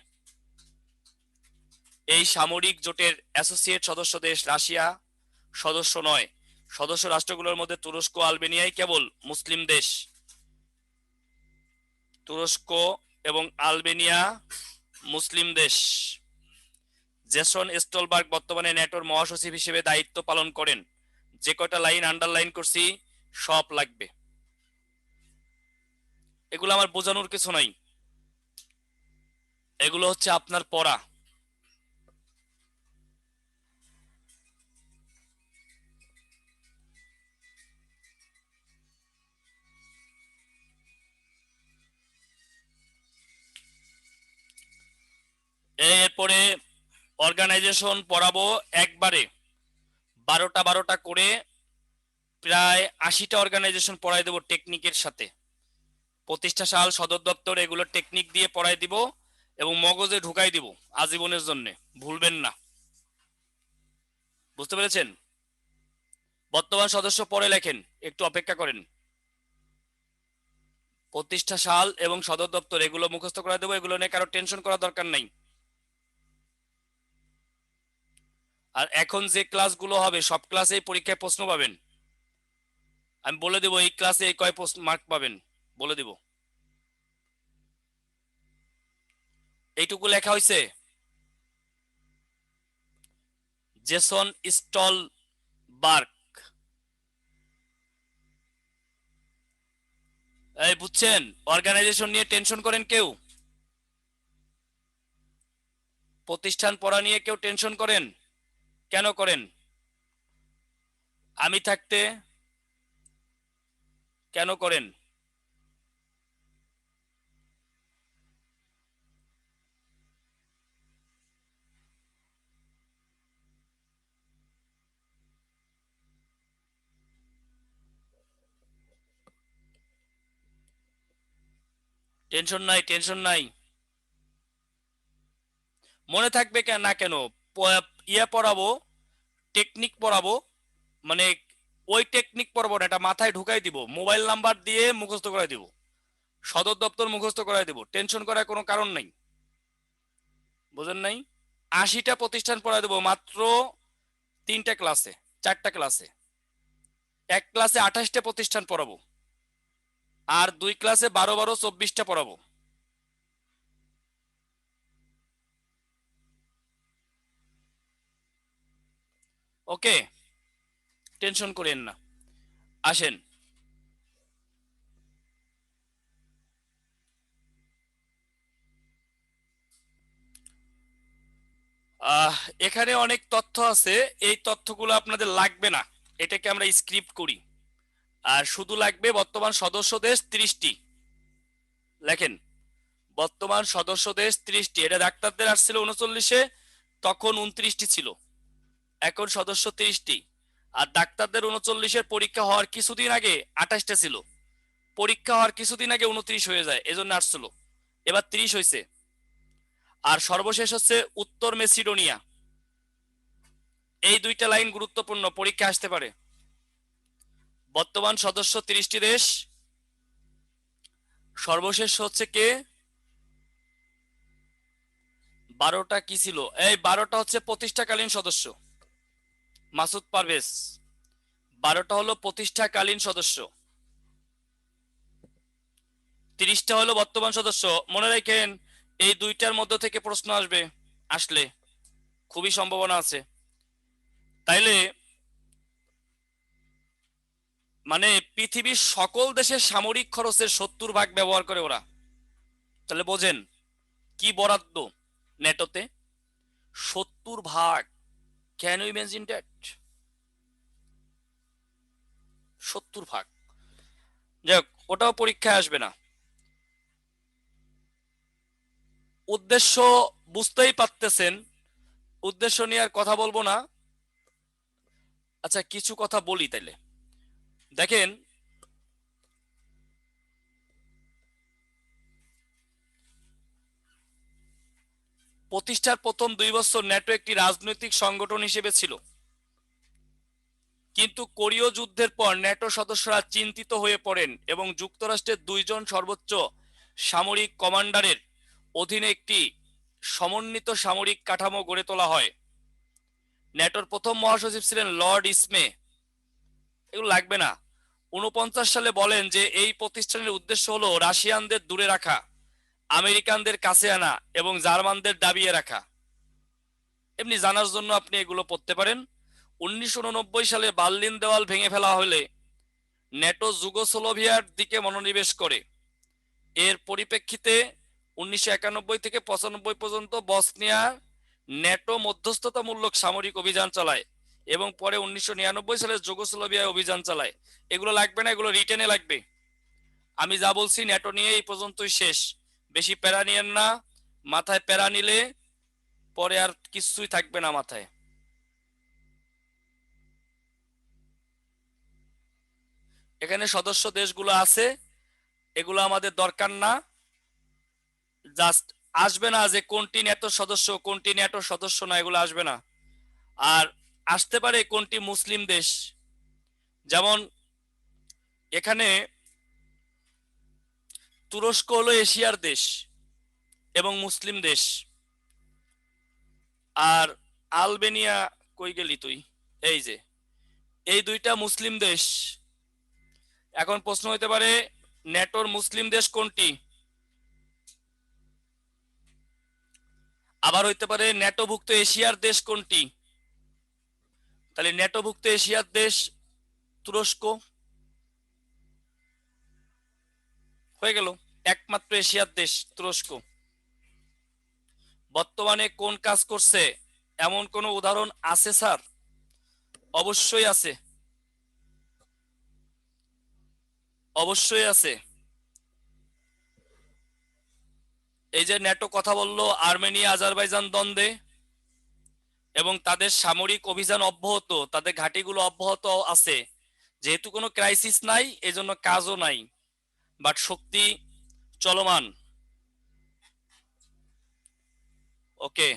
এই সামরিক জোটের অ্যাসোসিয়েট সদস্য দেশ রাশিয়া সদস্য নয়। সদস্য রাষ্ট্রগুলোর মধ্যে তুরস্ক, আলবেনিয়াই কেবল মুসলিম দেশ। তুরস্ক এবং আলবেনিয়া মুসলিম দেশ। জেসন স্টলবার্গ বর্তমানে ন্যাটোর মহাসচিব হিসেবে দায়িত্ব পালন করেন। যে কয়টা লাইন আন্ডারলাইন করছি সব লাগবে, এগুলো আমার বোঝানোর কিছু নাই, এগুলো হচ্ছে আপনার পড়া। এরপরে অর্গানাইজেশন পড়াবো একবারে 12টা করে, প্রায় 80টা অর্গানাইজেশন পড়াই দেবো টেকনিকের সাথে। প্রতিষ্ঠা সাল, সদর দপ্তর, এগুলো টেকনিক দিয়ে পড়াই দিব এবং মগজে ঢুকাই দিব আজীবনের জন্য, ভুলবেন না। বুঝতে পেরেছেন? বর্তমান সদস্য পরে লেখেন, একটু অপেক্ষা করেন। প্রতিষ্ঠা সাল এবং সদর দপ্তর এগুলো মুখস্থ করে দেবো, এগুলো নিয়ে কারো টেনশন করার দরকার নাই। আর এখন যে ক্লাসগুলো হবে সব ক্লাসেই পরীক্ষায় প্রশ্ন পাবেন। আমি বলে দেবো এই ক্লাসে এই কয় মার্ক পাবেন, বলে দিব। এইটুকু লেখা হয়েছে। জেসন স্টলবার্গ, এই বুঝছেন? অর্গানাইজেশন নিয়ে টেনশন করেন কেউ? প্রতিষ্ঠান পড়া নিয়ে কেউ টেনশন করেন? কেন করেন? আমি থাকতে কেন করেন? টেনশন নাই, টেনশন নাই। মনে থাকবে কেন না কেন? ইয়ে পড়াবো, টেকনিক পড়াবো, মানে ওই টেকনিক পড়াবো না, এটা মাথায় ঢুকাই দিব, মোবাইল নাম্বার দিয়ে মুখস্থ করাই দিব, সদর দপ্তর মুখস্থ করাই দিব, টেনশন করার কোনো কারণ নাই। বুঝেন নাই? 80টা প্রতিষ্ঠান পড়াই দেবো মাত্র 3টা ক্লাসে, 4টা ক্লাসে। এক ক্লাসে 28টা প্রতিষ্ঠান পড়াবো, আর 2 ক্লাসে 12 12 24টা পড়াবো। ওকে, টেনশন করেন না। আসেন, আহ এখানে অনেক তথ্য আছে, এই তথ্যগুলো আপনাদের লাগবে না, এটাকে আমরা স্ক্রিপ্ট করি। আর শুধু লাগবে বর্তমান সদস্য দেশ 30টি। লেখেন, বর্তমান সদস্য দেশ 30টি। এটা ডাক্তারদের আসছিল 39-এ, তখন 29টি ছিল, এখন সদস্য 30টি। আর ডাক্তারদের 39-এর পরীক্ষা হওয়ার কিছুদিন আগে 28টা ছিল, পরীক্ষা হওয়ার কিছুদিন আগে 29 হয়ে যায়, এজন্য আসছিল। এবার 30 হয়েছে। আর সর্বশেষ হচ্ছে উত্তর মেসিডোনিয়া। এই দুইটা লাইন গুরুত্বপূর্ণ, পরীক্ষা আসতে পারে। বর্তমান সদস্য 30টি দেশ, সর্বশেষ হচ্ছে কে? 12টা কি ছিল? এই 12টা হচ্ছে প্রতিষ্ঠাকালীন সদস্য, মাসুদ পারভেজ। 12টা হলো প্রতিষ্ঠাকালীন সদস্য, 30টা হলো বর্তমান সদস্য। মনে রাখেন, এই দুইটার মধ্য থেকে প্রশ্ন আসবে, আসলে খুবই সম্ভাবনা আছে। তাইলে মানে পৃথিবীর সকল দেশের সামরিক খরচের 70% ব্যবহার করে ওরা। তাহলে বোঝেন কি বরাদ্দ নেটোতে, 70%। Can you imagine that? 70%। যাই হোক, ওটাও পরীক্ষায় আসবে না। উদ্দেশ্য বুঝতেই পারতেছেন, উদ্দেশ্য নিয়ে আর কথা বলবো না। আচ্ছা কিছু কথা বলি তাইলে। দেখেন, প্রতিষ্ঠার প্রথম 2 বছর ন্যাটো একটি রাজনৈতিক সংগঠন হিসেবে ছিল, কিন্তু কোরীয় যুদ্ধের পর ন্যাটো সদস্যরা চিন্তিত হয়ে পড়েন এবং যুক্তরাষ্ট্রের 2 জন সর্বোচ্চ সামরিক কমান্ডারের অধীনে একটি সমন্বিত সামরিক কাঠামো গড়ে তোলা হয়। ন্যাটোর প্রথম মহাসচিব ছিলেন লর্ড ইসমে। এগুলো লাগবে না। 49 সালে বলেন যে এই প্রতিষ্ঠানের উদ্দেশ্য হলো রাশিয়ানদের দূরে রাখা, আমেরিকানদের কাছে আনা এবং জার্মানদের দাবিয়ে রাখা। এমনি জানার জন্য আপনি এগুলো পড়তে পারেন। 1989 সালে বার্লিন দেওয়াল ভেঙে ফেলা হলে ন্যাটো যুগোস্লাভিয়ার দিকে মনোনিবেশ করে। এর পরিপ্রেক্ষিতে 1991 থেকে 95 পর্যন্ত বসনিয়া ন্যাটো মধ্যস্থতামূলক সামরিক অভিযান চালায় এবং পরে 1999 সালে যুগোস্লাভিয়ায় অভিযান চালায়। এগুলো লাগবে না, এগুলো রিটেনে লাগবে। আমি যা বলছি ন্যাটো নিয়ে এই পর্যন্তই শেষ। বেশি প্যারা নিয়েন না, মাথায় প্যারা নিলে পরে আর কিছুই থাকবে না মাথায়। এখানে সদস্য দেশগুলো আছে, এগুলো আমাদের দরকার না। জাস্ট আসবে না যে কোনটি ন্যাটো সদস্য কোনটি ন্যাটো সদস্য না, এগুলো আসবে না। আর আসতে পারে কোনটি মুসলিম দেশ, যেমন এখানে তুরস্ক হলো এশিয়ার দেশ এবং মুসলিম দেশ। আর আলবেনিয়া, কই গেলি তুই, এই যে এই 2টা মুসলিম দেশ। এখন প্রশ্ন হইতে পারে ন্যাটোর মুসলিম দেশ কোনটি, আবার হইতে পারে ন্যাটোভুক্ত এশিয়ার দেশ কোনটি। তাহলে ন্যাটোভুক্ত এশিয়ার দেশ তুরস্ক হয়ে গেল, একমাত্র এশিয়ার দেশ তুরস্ক। বর্তমানে কোন কাজ করছে এমন কোন উদাহরণ আছে স্যার? অবশ্যই আছে, অবশ্যই আছে। এই যে ন্যাটো কথা বললো আর্মেনিয়া আজারবাইজান দ্বন্দ্বে, এবং তাদের সামরিক অভিযান অব্যাহত, তাদের ঘাঁটিগুলো অব্যাহত আছে। যেহেতু কোনো ক্রাইসিস নাই এজন্য কাজও নাই, বাট শক্তি চলমান। ওকে,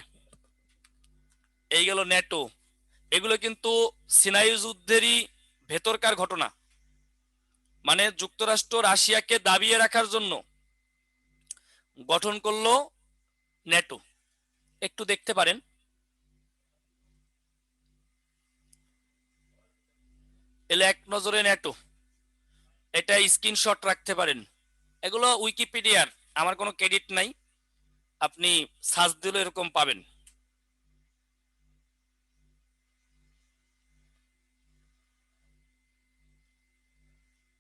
এই গেল ন্যাটো। এগুলো কিন্তু সিনাই যুদ্ধেরই ভেতরকার ঘটনা। মানে যুক্তরাষ্ট্র রাশিয়াকে দাবিয়ে রাখার জন্য গঠন করলো ন্যাটো। একটু দেখতে পারেন, এলে এক নজরে ন্যাটো, এটা স্ক্রিনশট রাখতে পারেন। এগুলো উইকিপিডিয়ার, আমার কোনো ক্রেডিট নাই, আপনি সার্চ দিলে এরকম পাবেন।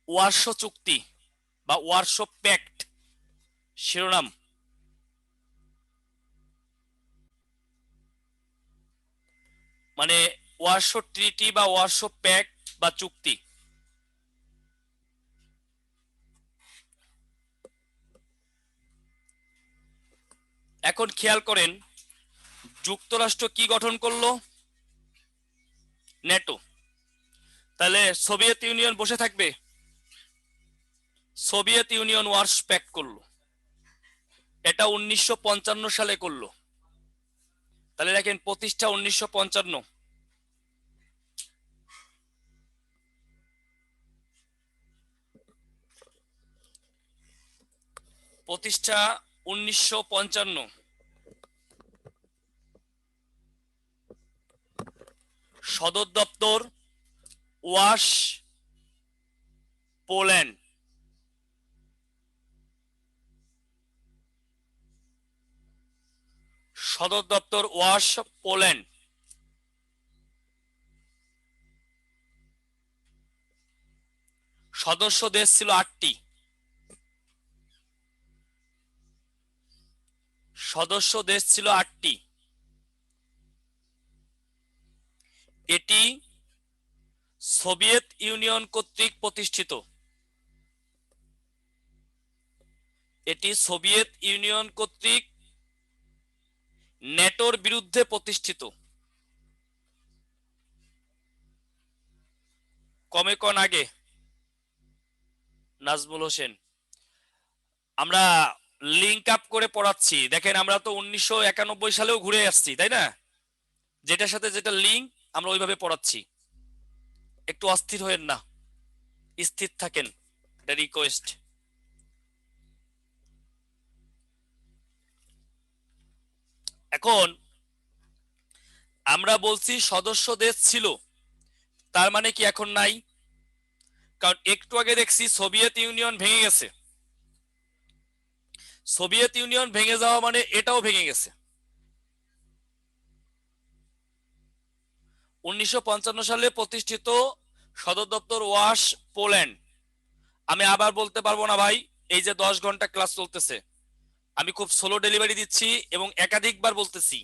ওয়ারশো চুক্তি বা ওয়ারশো প্যাক্ট শিরোনাম, মানে ওয়ারশো ট্রিটি বা ওয়ারশো প্যাক্ট বা চুক্তি। এখন খেয়াল করেন যুক্তরাষ্ট্র কি গঠন করলো, ন্যাটো। তাহলে সোভিয়েত ইউনিয়ন বসে থাকবে? সোভিয়েত ইউনিয়ন ওয়ারশ প্যাক্ট করলো, এটা 1955 সালে করলো। তাহলে দেখেন প্রতিষ্ঠা 1955, প্রতিষ্ঠা 1955। সদর দপ্তর ওয়াশ, পোল্যান্ড। সদর দপ্তর ওয়াশ, পোল্যান্ড। সদস্য দেশ ছিল 8টি, সদস্য দেশ ছিল 8টি। এটি সোভিয়েত ইউনিয়ন কর্তৃক প্রতিষ্ঠিত, এটি সোভিয়েত ইউনিয়ন কর্তৃক নেটোর বিরুদ্ধে প্রতিষ্ঠিত। কমে কন আগে। নাজমুল হোসেন। আমরা লিঙ্ক আপ করে পড়াচ্ছি, দেখেন আমরা তো 1991 সালেও ঘুরে আসছি, তাই না? যেটার সাথে যেটা লিঙ্ক আমরা ওইভাবে পড়াচ্ছি। একটু অস্থির হয়েন না, স্থির থাকেন, এটা রিকোয়েস্ট। এখন আমরা বলছি সদস্য দেশ ছিল, তার মানে কি এখন নাই? কারণ একটু আগে দেখছি সোভিয়েত ইউনিয়ন ভেঙে গেছে। সোভিয়েত ইউনিয়ন ভেঙে যাওয়া মানে এটাও ভেঙে গেছে। 1955 সালে প্রতিষ্ঠিত সদর দপ্তর ওয়াশ, পোল্যান্ড। আমি আবার বলতে পারবো না ভাই, এই যে 10 ঘন্টা ক্লাস চলতেছে, আমি খুব স্লো ডেলিভারি দিচ্ছি এবং একাধিকবার বলতেছি,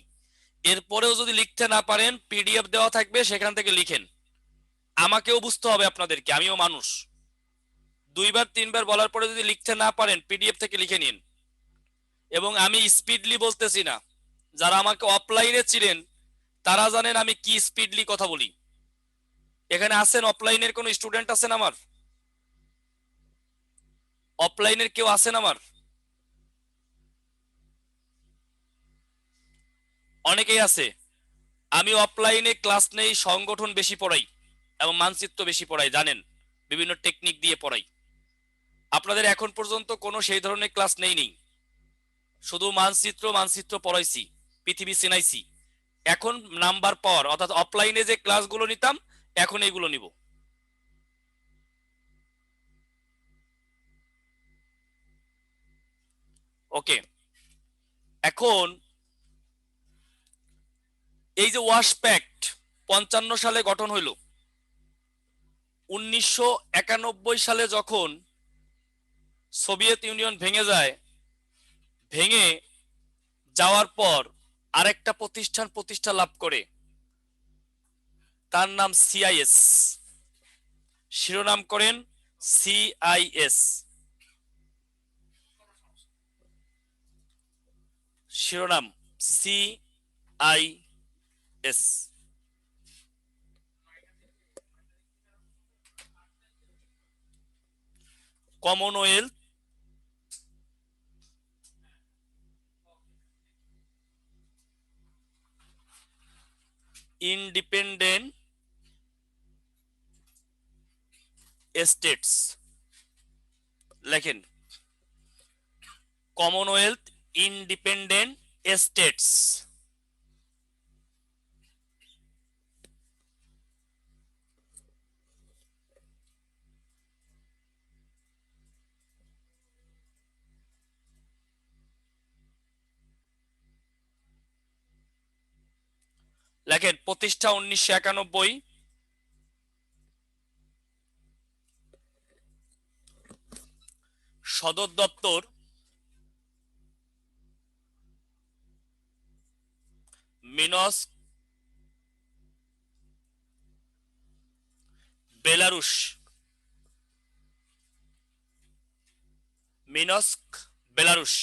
এরপরেও যদি লিখতে না পারেন পিডিএফ দেওয়া থাকবে, সেখান থেকে লিখেন। আমাকেও বুঝতে হবে আপনাদেরকে, আমিও মানুষ। 2 বার 3 বার বলার পরে যদি লিখতে না পারেন পিডিএফ থেকে লিখে নিন। এবং আমি স্পিডলি বলতেছি না, যারা আমাকে অফলাইনে ছিলেন তারা জানেন আমি কি স্পিডলি কথা বলি। এখানে আছেন অফলাইনের কোন স্টুডেন্ট আছেন আমার? অফলাইনের কেউ আছেন আমার? অনেকেই আছে। আমি অফলাইনে ক্লাস নেই, সংগঠন বেশি পড়াই এবং মানচিত্র বেশি পড়াই, জানেন, বিভিন্ন টেকনিক দিয়ে পড়াই। আপনাদের এখন পর্যন্ত কোনো সেই ধরনের ক্লাস নেই। শুধু মানচিত্র মানচিত্র পড়াইছি, পৃথিবী চিনাইছি। এখন নাম্বার পাওয়ার, অর্থাৎ অফলাইনে যে ক্লাসগুলো নিতাম এখন এইগুলো নিব। ওকে। এখন এই যে ওয়াশ প্যাক্ট 55 সালে গঠন হইল, 1991 সালে যখন সোভিয়েত ইউনিয়ন ভেঙে যায়, ভেঙে যাওয়ার পর আরেকটা প্রতিষ্ঠান প্রতিষ্ঠা লাভ করে, তার নাম সিআইএস। শিরোনাম করেন সিআইএস। শিরোনাম সিআইএস। Commonwealth independent states. লেখেন কমনওয়েলথ ইন্ডিপেন্ডেন্ট স্টেটস। লেখেন প্রতিষ্ঠা 1991। সদর দপ্তর Minsk, Belarus. Minsk, Belarus.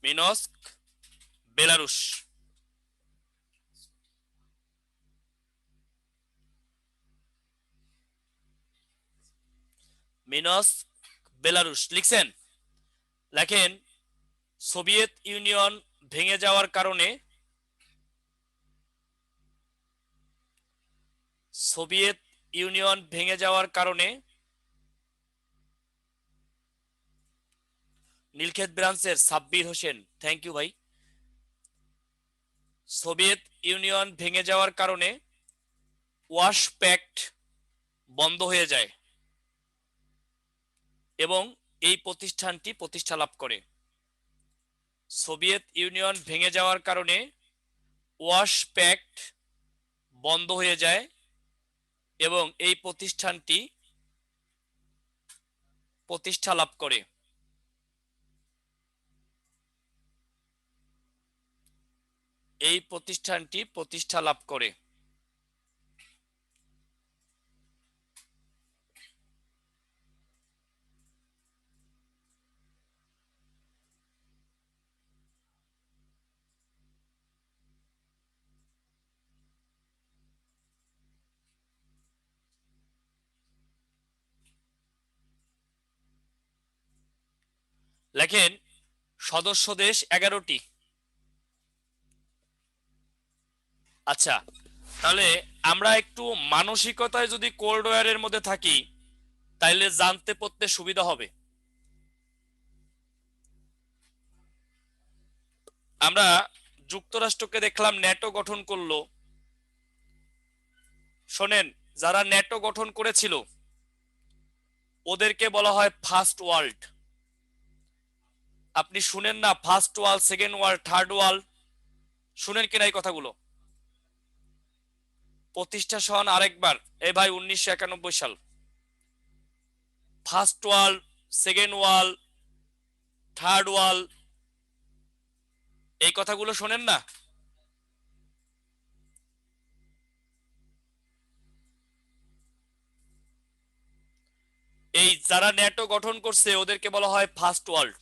Minsk, Belarus. Minsk, Belarus লিখছেন? লেখেন সোভিয়েত ইউনিয়ন ভেঙে যাওয়ার কারণে, সোভিয়েত ইউনিয়ন ভেঙে যাওয়ার কারণে নীলক্ষেত ব্রাঞ্চের সাব্বির হোসেন, থ্যাংক ইউ ভাই। সোভিয়েত ইউনিয়ন ভেঙে যাওয়ার কারণে ওয়াশ প্যাক্ট বন্ধ হয়ে যায় এবং এই প্রতিষ্ঠানটি প্রতিষ্ঠা লাভ করে। সোভিয়েত ইউনিয়ন ভেঙে যাওয়ার কারণে ওয়াশ প্যাক্ট বন্ধ হয়ে যায় এবং এই প্রতিষ্ঠানটি প্রতিষ্ঠা লাভ করে। এই প্রতিষ্ঠানটি প্রতিষ্ঠা লাভ করে। লেখেন সদস্য দেশ 11টি। আচ্ছা, তাহলে আমরা একটু মানসিকতায় যদি কোল্ড ওয়ারের মধ্যে থাকি তাইলে জানতে পড়তে সুবিধা হবে। আমরা যুক্তরাষ্ট্রকে দেখলাম ন্যাটো গঠন করলো। শোনেন, যারা ন্যাটো গঠন করেছিল ওদেরকে বলা হয় ফার্স্ট ওয়ার্ল্ড। আপনি শুনেন না first world, second world, third world, শুনেন কিনা এই কথাগুলো? প্রতিষ্ঠা সন আরেকবার, এই ভাই 1991 সাল। First world, second world, third world, এই কথাগুলো শোনেন না? এই যারা ন্যাটো গঠন করছে ওদেরকে বলা হয় ফার্স্ট ওয়ার্ল্ড।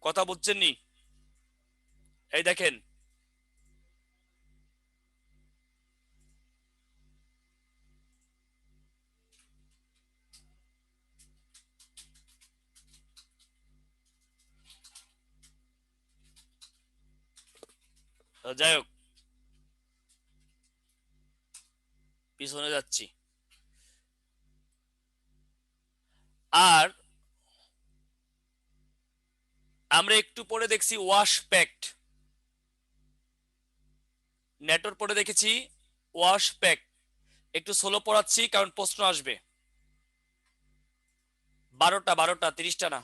কথা বুঝছেন নি? এই দেখেন, যাই হোক, পিছনে যাচ্ছি। আর আমরা একটু পরে দেখছি ওয়াশ প্যাক্ট, ন্যাটোর পরে দেখেছি ওয়াশ প্যাক্ট। একটু সোলো পড়াচ্ছি কারণ প্রশ্ন আসবে। 12টা, 12টা, 30টা না,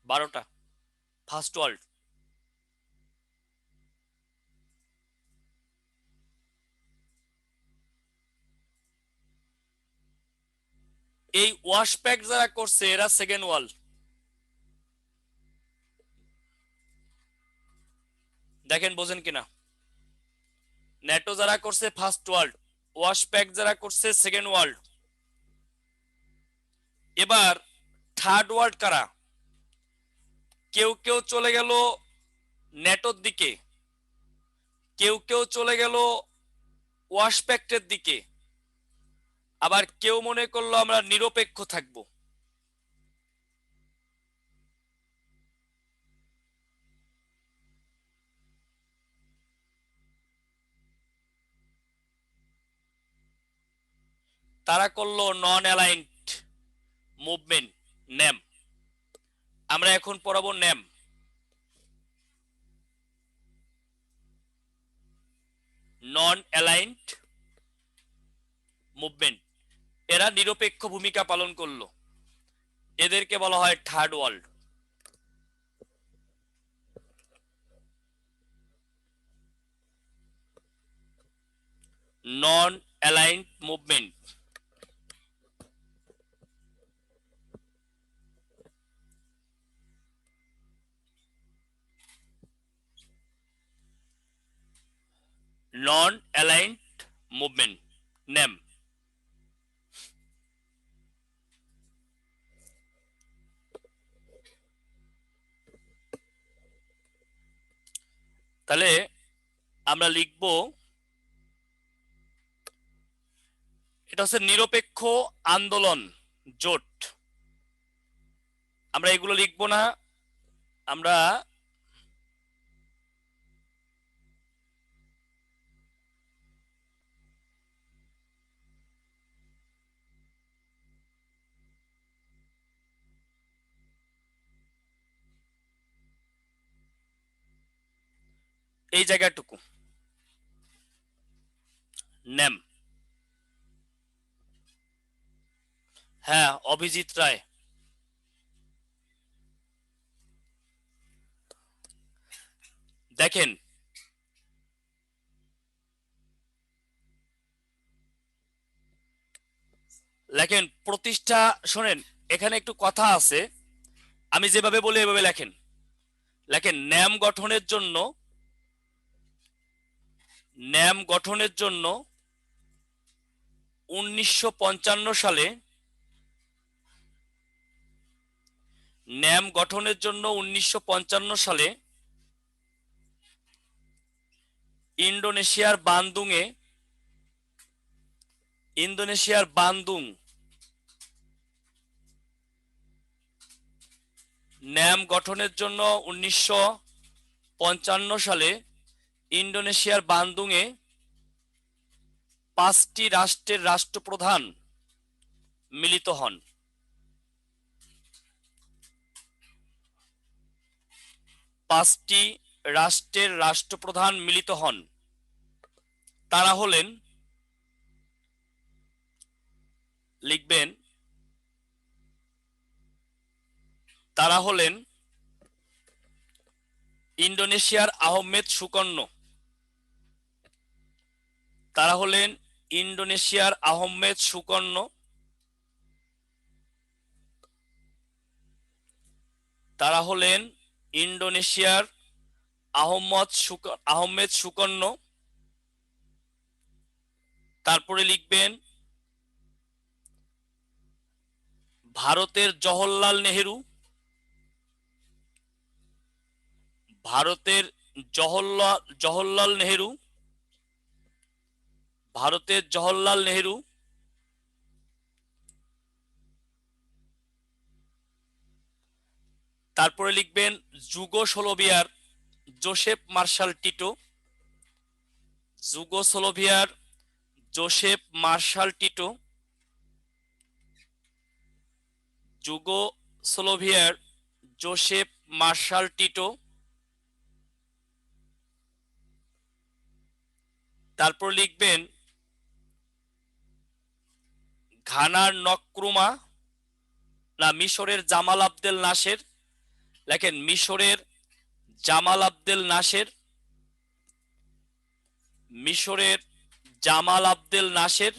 12টা। First world. এই ওয়াশ প্যাক্ট যারা করছে এরা সেকেন্ড ওয়ার্ল্ড। দেখেন বোঝেন কিনা। ন্যাটো যারা করছে ফার্স্ট ওয়ার্ল্ড, ওয়াশ প্যাক্ট যারা করছে সেকেন্ড ওয়ার্ল্ড। এবার থার্ড ওয়ার্ল্ড কারা? কেউ কেউ চলে গেল ন্যাটোর দিকে, কেউ কেউ চলে গেল ওয়াশ প্যাক্টের দিকে, আবার কেউ মনে করলো আমরা নিরপেক্ষ থাকব। তারা করলো নন অ্যালাইন্ড মুভমেন্ট, ন্যাম। আমরা এখন পড়াবো ন্যাম, নন অ্যালাইন্ড মুভমেন্ট। এরা নিরপেক্ষ ভূমিকা পালন করলো, এদেরকে বলা হয় থার্ড ওয়ার্ল্ড। নন অ্যালাইন্ড মুভমেন্ট। নন অ্যালাইন্ড মুভমেন্ট, ন্যাম। তাহলে আমরা লিখব এটা হচ্ছে নিরপেক্ষ আন্দোলন জোট। আমরা এগুলো লিখবো না, আমরা এই জায়গাটুকু ন্যাম। হ্যাঁ, অভিজিৎ রায়। দেখেন, লেখেন প্রতিষ্ঠা। শোনেন, এখানে একটু কথা আছে, আমি যেভাবে বলি এভাবে লেখেন। লেখেন ন্যাম গঠনের জন্য, ন্যাম গঠনের জন্য 1955 সালে, ন্যাম গঠনের জন্য 1955 সালে ইন্দোনেশিয়ার বান্দুংয়ে, ইন্দোনেশিয়ার বান্দুং ন্যাম গঠনের জন্য 1955 সালে ইন্দোনেশিয়ার বান্দুংয়ে 5টি রাষ্ট্রের রাষ্ট্রপ্রধান মিলিত হন। 5টি রাষ্ট্রের রাষ্ট্রপ্রধান মিলিত হন। তারা হলেন, লিখবেন, তারা হলেন ইন্দোনেশিয়ার আহমেদ সুকর্ণ। তারা হলেন ইন্দোনেশিয়ার আহমেদ সুকর্ণ। তারা হলেন ইন্দোনেশিয়ার আহমেদ সুকর্ণ। তারপরে লিখবেন ভারতের জওহরলাল নেহেরু। ভারতের জওহরলাল নেহেরু। ভারতের জওহরলাল নেহেরু। তারপরে লিখবেন যুগোস্লোভিয়ার জোসেফ মার্শাল টিটো। যুগোস্লোভিয়ার জোসেফ মার্শাল টিটো। যুগোস্লোভিয়ার জোসেফ মার্শাল টিটো। তারপর লিখবেন ঘানার নক্রুমা, না মিশরের জামাল আবদেল নাসের। লেখেন মিশরের জামাল আবদেল নাসের। মিশরের জামাল আবদেল নাসের।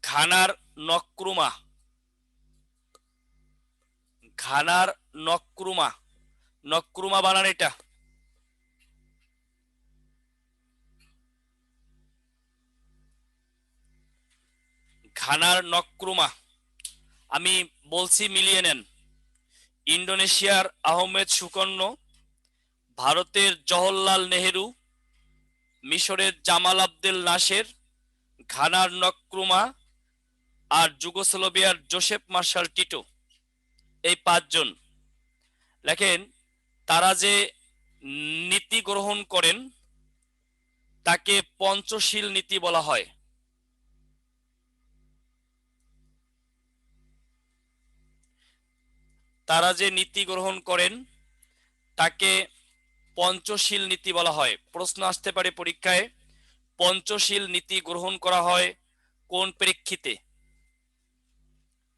ঘানার নক্রুমা। ঘানার নক্রুমা। নক্রুমা বানান এটা। ঘানার নক্রুমা। আমি বলছি, মিলিয়ে নেন। ইন্দোনেশিয়ার আহমেদ সুকর্ণ, ভারতের জওহরলাল নেহেরু, মিশরের জামাল আবদেল নাসের, ঘানার নক্রুমা, আর যুগোস্লোভিয়ার জোসেফ মার্শাল টিটো। এই 5 জন। লেখেন তারা যে নীতি গ্রহণ করেন তাকে পঞ্চশীল নীতি বলা হয়। তারা যে নীতি গ্রহণ করেন তাকে পঞ্চশীল নীতি বলা হয়। প্রশ্ন আসতে পারে পরীক্ষায়, পঞ্চশীল নীতি গ্রহণ করা হয় কোন প্রেক্ষিতে?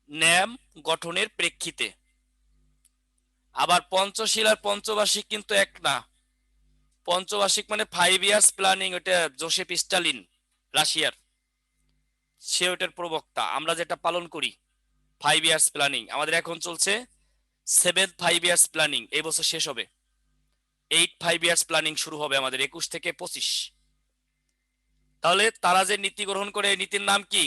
ন্যাম গঠনের প্রেক্ষিতে। আবার পঞ্চশীল আর পঞ্চবার্ষিক কিন্তু এক না। পঞ্চবার্ষিক মানে 5 ইয়ার্স প্ল্যানিং, ওটা জোসেফ স্টালিন রাশিয়ার, সে ওটার প্রবক্তা। আমরা যেটা পালন করি 5 ইয়ার্স প্ল্যানিং, আমাদের এখন চলছে 7th 5 ইয়ার্স প্ল্যানিং। এই বছর শেষ হবে। 8 5 ইয়ার্স প্ল্যানিং শুরু হবে আমাদের 21 থেকে 25। তাহলে তারা যে নীতি গ্রহণ করে, এই নীতির নাম কি?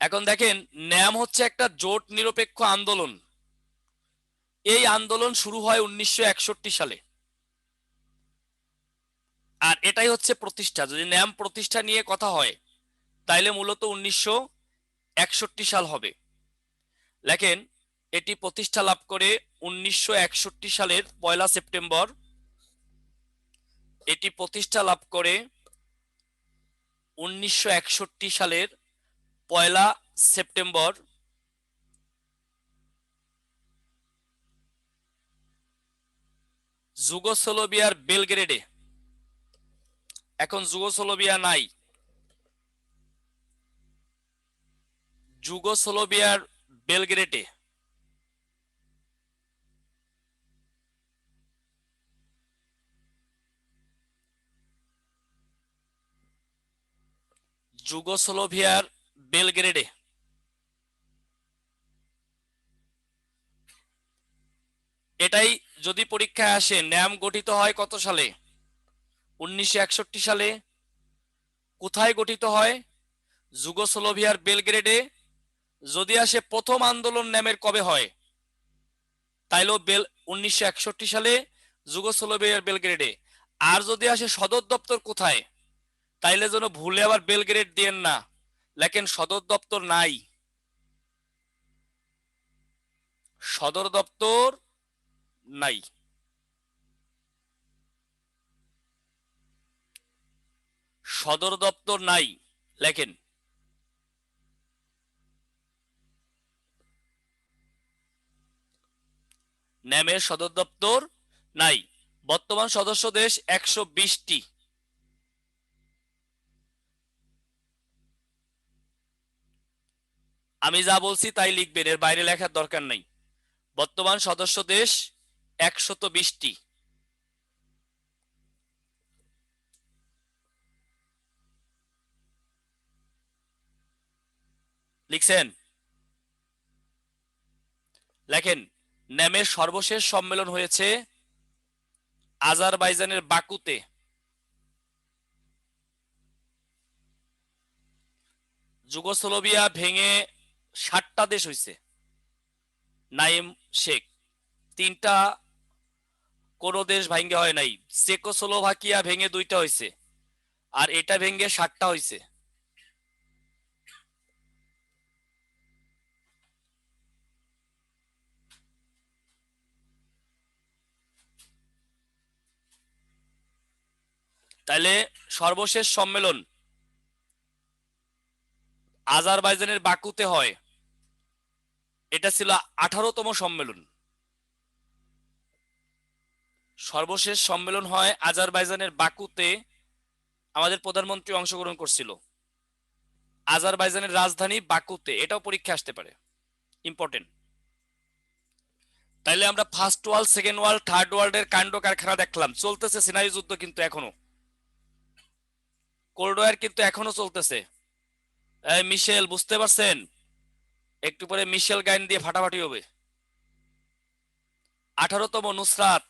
এখন দেখেন, ন্যাম হচ্ছে একটা জোট নিরপেক্ষ আন্দোলন। এই আন্দোলন শুরু হয় 1961 সালে। আর এটাই হচ্ছে প্রতিষ্ঠা। যদি ন্যাম প্রতিষ্ঠা নিয়ে কথা হয় তাইলে মূলত 1961 সাল হবে। লেখেন এটি প্রতিষ্ঠা লাভ করে 1961 সালের 1 সেপ্টেম্বর। এটি প্রতিষ্ঠা লাভ করে 1961 সালের 1 সেপ্টেম্বর। যুগোস্লোভিয়ার বেলগ্রেডে। এখন যুগোস্লোভিয়া নাই। যুগোস্লোভিয়ার বেলগ্রেডে। যুগোস্লোভিয়ার বেলগ্রেডে। এটাই যদি পরীক্ষায় আসে, ন্যাম গঠিত হয় কত সালে? 1961 সালে। কোথায় গঠিত হয়? যুগোস্লোভিয়ার বেলগ্রেডে। যদি আসে প্রথম আন্দোলন ন্যামের কবে হয়, তাইলেও 1961 সালে যুগোস্লোভিয়ার বেলগ্রেডে। আর যদি আসে সদর দপ্তর কোথায়, তাইলে যেন ভুলে আবার বেলগ্রেড দিয়েন না, লেখেন সদর দপ্তর নাই, সদর দপ্তর নাই। সদর দপ্তর নাই লেখেন। ন্যামের সদর দপ্তর নাই। বর্তমান সদস্য দেশ 120টি। আমি যা বলছি তাই লিখবেন, এর বাইরে লেখার দরকার নাই। বর্তমান সদস্য দেশ 120টি। লিখছেন? লেখেন ন্যামের সর্বশেষ সম্মেলন হয়েছে আজারবাইজানের বাকুতে। যুগোস্লোভিয়া ভেঙে 7টা দেশ হয়েছে। নাইম শেখ। 3টা কোন দেশ ভাঙ্গে হয় নাই। চেকোস্লোভাকিয়া ভেঙে 2টা হয়েছে, আর এটা ভেঙে 7টা হয়েছে। তাহলে সর্বশেষ সম্মেলন আজারবাইজানের বাকুতে হয়, এটা ছিল 18তম সম্মেলন। সর্বশেষ সম্মেলন হয় আজারবাইজানের বাকুতে, আমাদের প্রধানমন্ত্রী অংশগ্রহণ করছিল। আজারবাইজানের রাজধানী বাকুতে, এটাও পরীক্ষা আসতে পারে, ইম্পর্টেন্ট। তাইলে আমরা first world, second world, third ওয়ার্ল্ডের কাণ্ড কারখানা দেখলাম। চলতেছে সিনারি যুদ্ধ কিন্তু এখনো, কোল্ড ওয়ার কিন্তু এখনো চলতেছে। এই মিশেল, বুঝতে পারছেন? একটু পরে মিশেল গাইন দিয়ে ফাটাফাটি হবে। 18তম নুসরাত।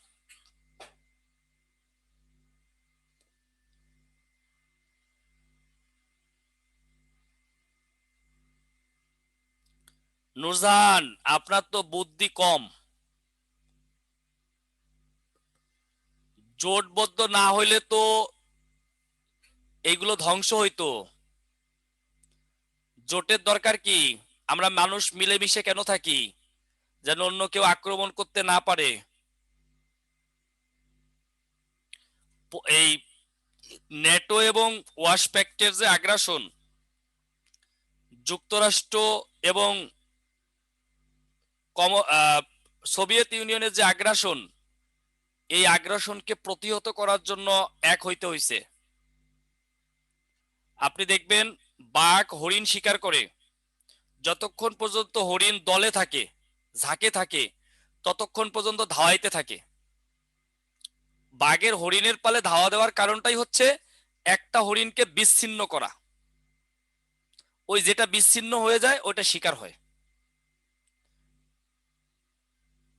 নুরজাহান, আপনার তো বুদ্ধি কম। জোটবদ্ধ না হইলে তো এগুলো ধ্বংস হইতো। জোটের দরকার কি? আমরা মানুষ মিলেমিশে কেন থাকি? যেন অন্য কেউ আক্রমণ করতে না পারে। এই নেটো এবং ওয়াশপ্যাক্টের যে আগ্রাসন, যুক্তরাষ্ট্র এবং সোভিয়েত ইউনিয়নের যে আগ্রাসন, এই আগ্রাসনকে প্রতিহত করার জন্য এক হইতে হইছে। আপনি দেখবেন বাঘ হরিণ শিকার করে, যতক্ষণ পর্যন্ত হরিণ দলে থাকে, ঝাঁকে থাকে, ততক্ষণ পর্যন্ত ধাওয়াইতে থাকে। বাঘের হরিণের পালে ধাওয়া দেওয়ার কারণটাই হচ্ছে একটা হরিণকে বিচ্ছিন্ন করা। ওই যেটা বিচ্ছিন্ন হয়ে যায় ওটা শিকার হয়।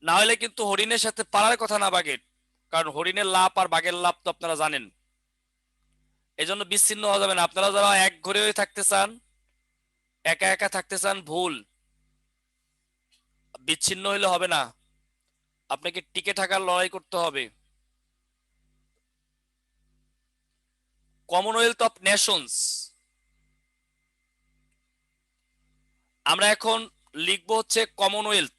না হলে কিন্তু হরিণের সাথে পারার কথা না বাঘের, কারণ হরিণের লাভ আর বাঘের লাভ তো আপনারা জানেন। এই জন্য বিচ্ছিন্ন হওয়া যাবে না। আপনারা যারা এক ঘরে হয়ে থাকতে চান, একা একা থাকতে চান, ভুল। বিচ্ছিন্ন হইলে হবে না, আপনাকে টিকে থাকার লড়াই করতে হবে। কমনওয়েলথ অফ নেশনস, আমরা এখন লিখব হচ্ছে কমনওয়েলথ।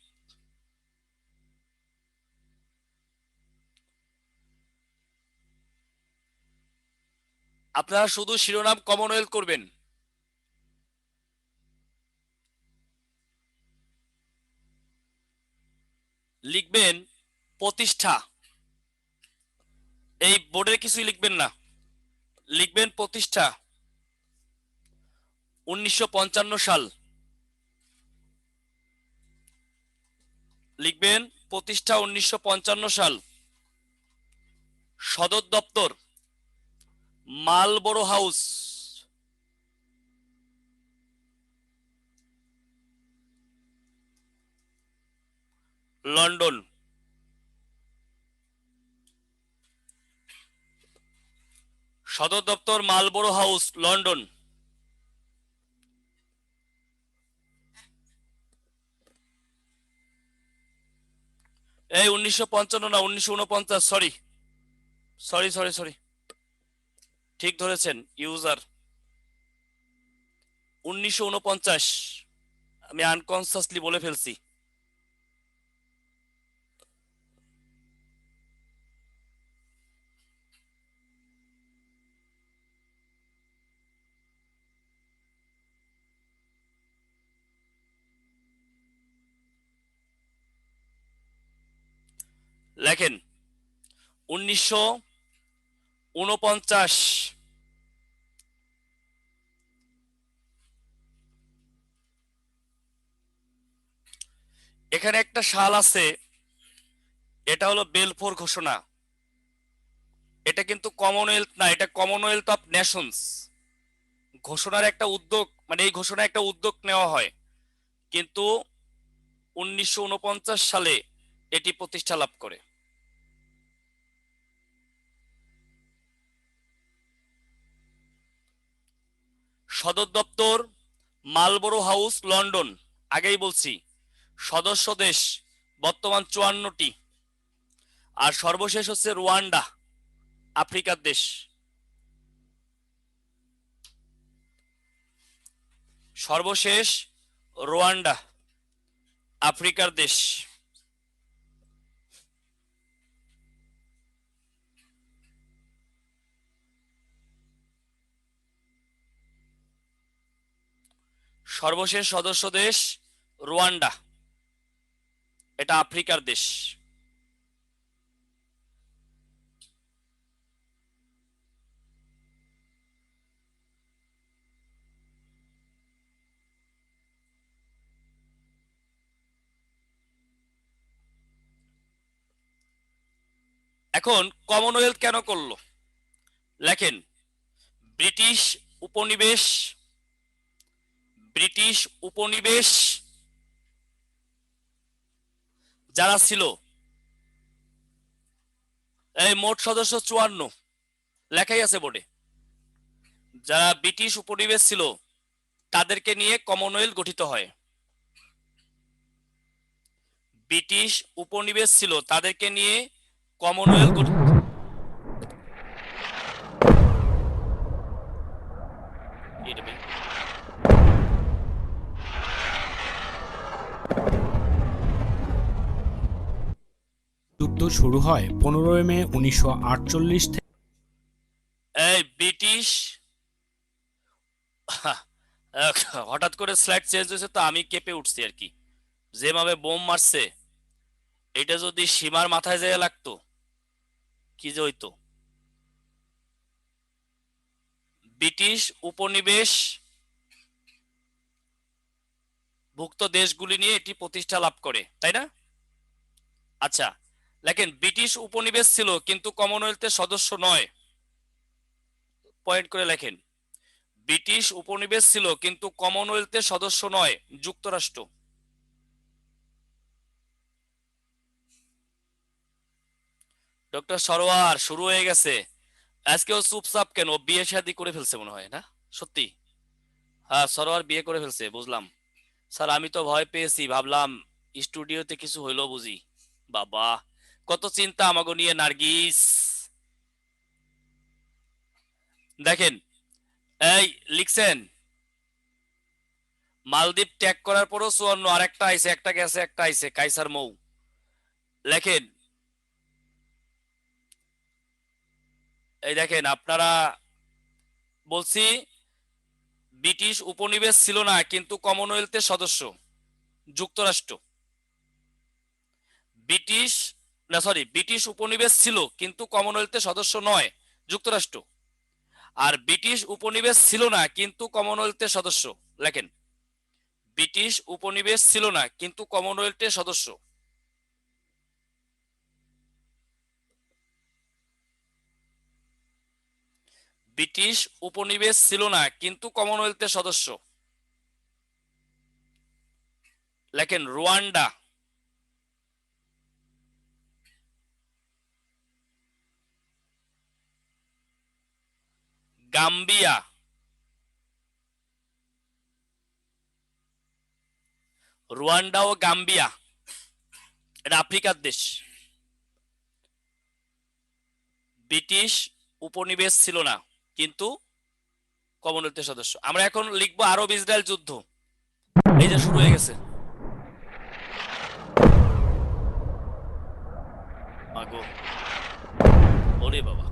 আপনারা শুধু শিরোনাম কমনওয়েলথ করবেন। লিখবেন প্রতিষ্ঠা, এই বোর্ডের কিছুই লিখবেন না, লিখবেন প্রতিষ্ঠা 1955 সাল। লিখবেন প্রতিষ্ঠা 1955 সাল। সদর দপ্তর মালবোরো হাউস, লন্ডন। সদর দপ্তর মালবোরো হাউস, লন্ডন। এই 1955 না, 1949, সরি সরি সরি সরি, ঠিক ধরেছেন ইউজার। 1949। আমি আনকনসিয়াসলি বলে ফেলছি। লেখেন 1949। এখানে একটা সাল আছে, এটা হলো বেলফোর ঘোষণা। এটা কিন্তু কমনওয়েলথ না, এটা কমনওয়েলথ অফ নেশনস ঘোষণার একটা উদ্যোগ, মানে এই ঘোষণা একটা উদ্যোগ নেওয়া হয়, কিন্তু 1949 সালে এটি প্রতিষ্ঠা লাভ করে। সদর দপ্তর মালবোরো হাউস, লন্ডন। আগেই বলছি। সদস্য দেশ বর্তমান 54টি। আর সর্বশেষ হচ্ছে রুয়ান্ডা, আফ্রিকার দেশ। সর্বশেষ রুয়ান্ডা, আফ্রিকার দেশ। সর্বশেষ সদস্য দেশ রুয়ান্ডা, এটা আফ্রিকার দেশ। এখন কমনওয়েলথ কেন করলো? লেখেন ব্রিটিশ উপনিবেশ, ব্রিটিশ উপনিবেশ যারা ছিল, এই মোট সদস্য 54, লেখাই আছে বোর্ডে। যারা ব্রিটিশ উপনিবেশ ছিল তাদেরকে নিয়ে কমনওয়েলথ গঠিত হয়। ব্রিটিশ উপনিবেশ ছিল তাদেরকে নিয়ে কমনওয়েলথ গঠিত। যুদ্ধ শুরু হয় 15 মে 1948 থেকে। এই ব্রিটিশ হঠাৎ করে স্লাইড চেঞ্জ হয়েছে তো আমি কেঁপে উঠছি আর কি। যেভাবে বোম মারছে, এটা যদি সীমার মাথায় যেয়ে লাগতো কি যে হইতো। ব্রিটিশ উপনিবেশ ভুক্ত দেশগুলি নিয়ে এটি প্রতিষ্ঠা লাভ করে, তাই না? আচ্ছা, লেখেন ব্রিটিশ উপনিবেশ ছিল কিন্তু কমনওয়েলথের সদস্য নয়। পয়েন্ট করে লেখেন ব্রিটিশ উপনিবেশ ছিল কিন্তু কমনওয়েলথের সদস্য নয়, যুক্তরাষ্ট্র। ডক্টর সরোয়ার শুরু হয়ে গেছে। আজকেও চুপচাপ কেন? বিয়ে শাদী করে ফেলছে মনে হয়, না? সত্যি? হ্যাঁ, সরোয়ার বিয়ে করে ফেলছে, বুঝলাম। স্যার আমি তো ভয় পেয়েছি, ভাবলাম স্টুডিওতে কিছু হইলো বুঝি। বাবা, কত চিন্তা আমাগো নিয়ে নার্গিস। দেখেন, এই লিখছেন মালদ্বীপ ত্যাগ করার পরও 54, আর একটা আইছে, একটা গেছে, একটা আইছে কাইসার মৌ। লেখেন, এই দেখেন আপনারা, বলছি ব্রিটিশ উপনিবেশ ছিল না কিন্তু কমনওয়েলথের সদস্য, যুক্তরাষ্ট্র। ব্রিটিশ, না সরি, ব্রিটিশ উপনিবেশ ছিল কিন্তু কমনওয়েলথের সদস্য নয়, যুক্তরাষ্ট্র। আর ব্রিটিশ উপনিবেশ ছিল না কিন্তু কমনওয়েলথের সদস্য। লেখেন ব্রিটিশ উপনিবেশ ছিল না কিন্তু কমনওয়েলথের সদস্য। ব্রিটিশ উপনিবেশ ছিল না কিন্তু কমনওয়েলথের সদস্য। লেখেন রুয়ান্ডা, গাম্বিয়া, রুয়ান্ডা ও গাম্বিয়া, এটা আফ্রিকার দেশ। ব্রিটিশ উপনিবেশ ছিল না কিন্তু কমনওয়েলথের সদস্য। আমরা এখন লিখবো আরব ইসরায়েল যুদ্ধ। এই যে শুরু হয়ে গেছে। আগো, ওরে বাবা।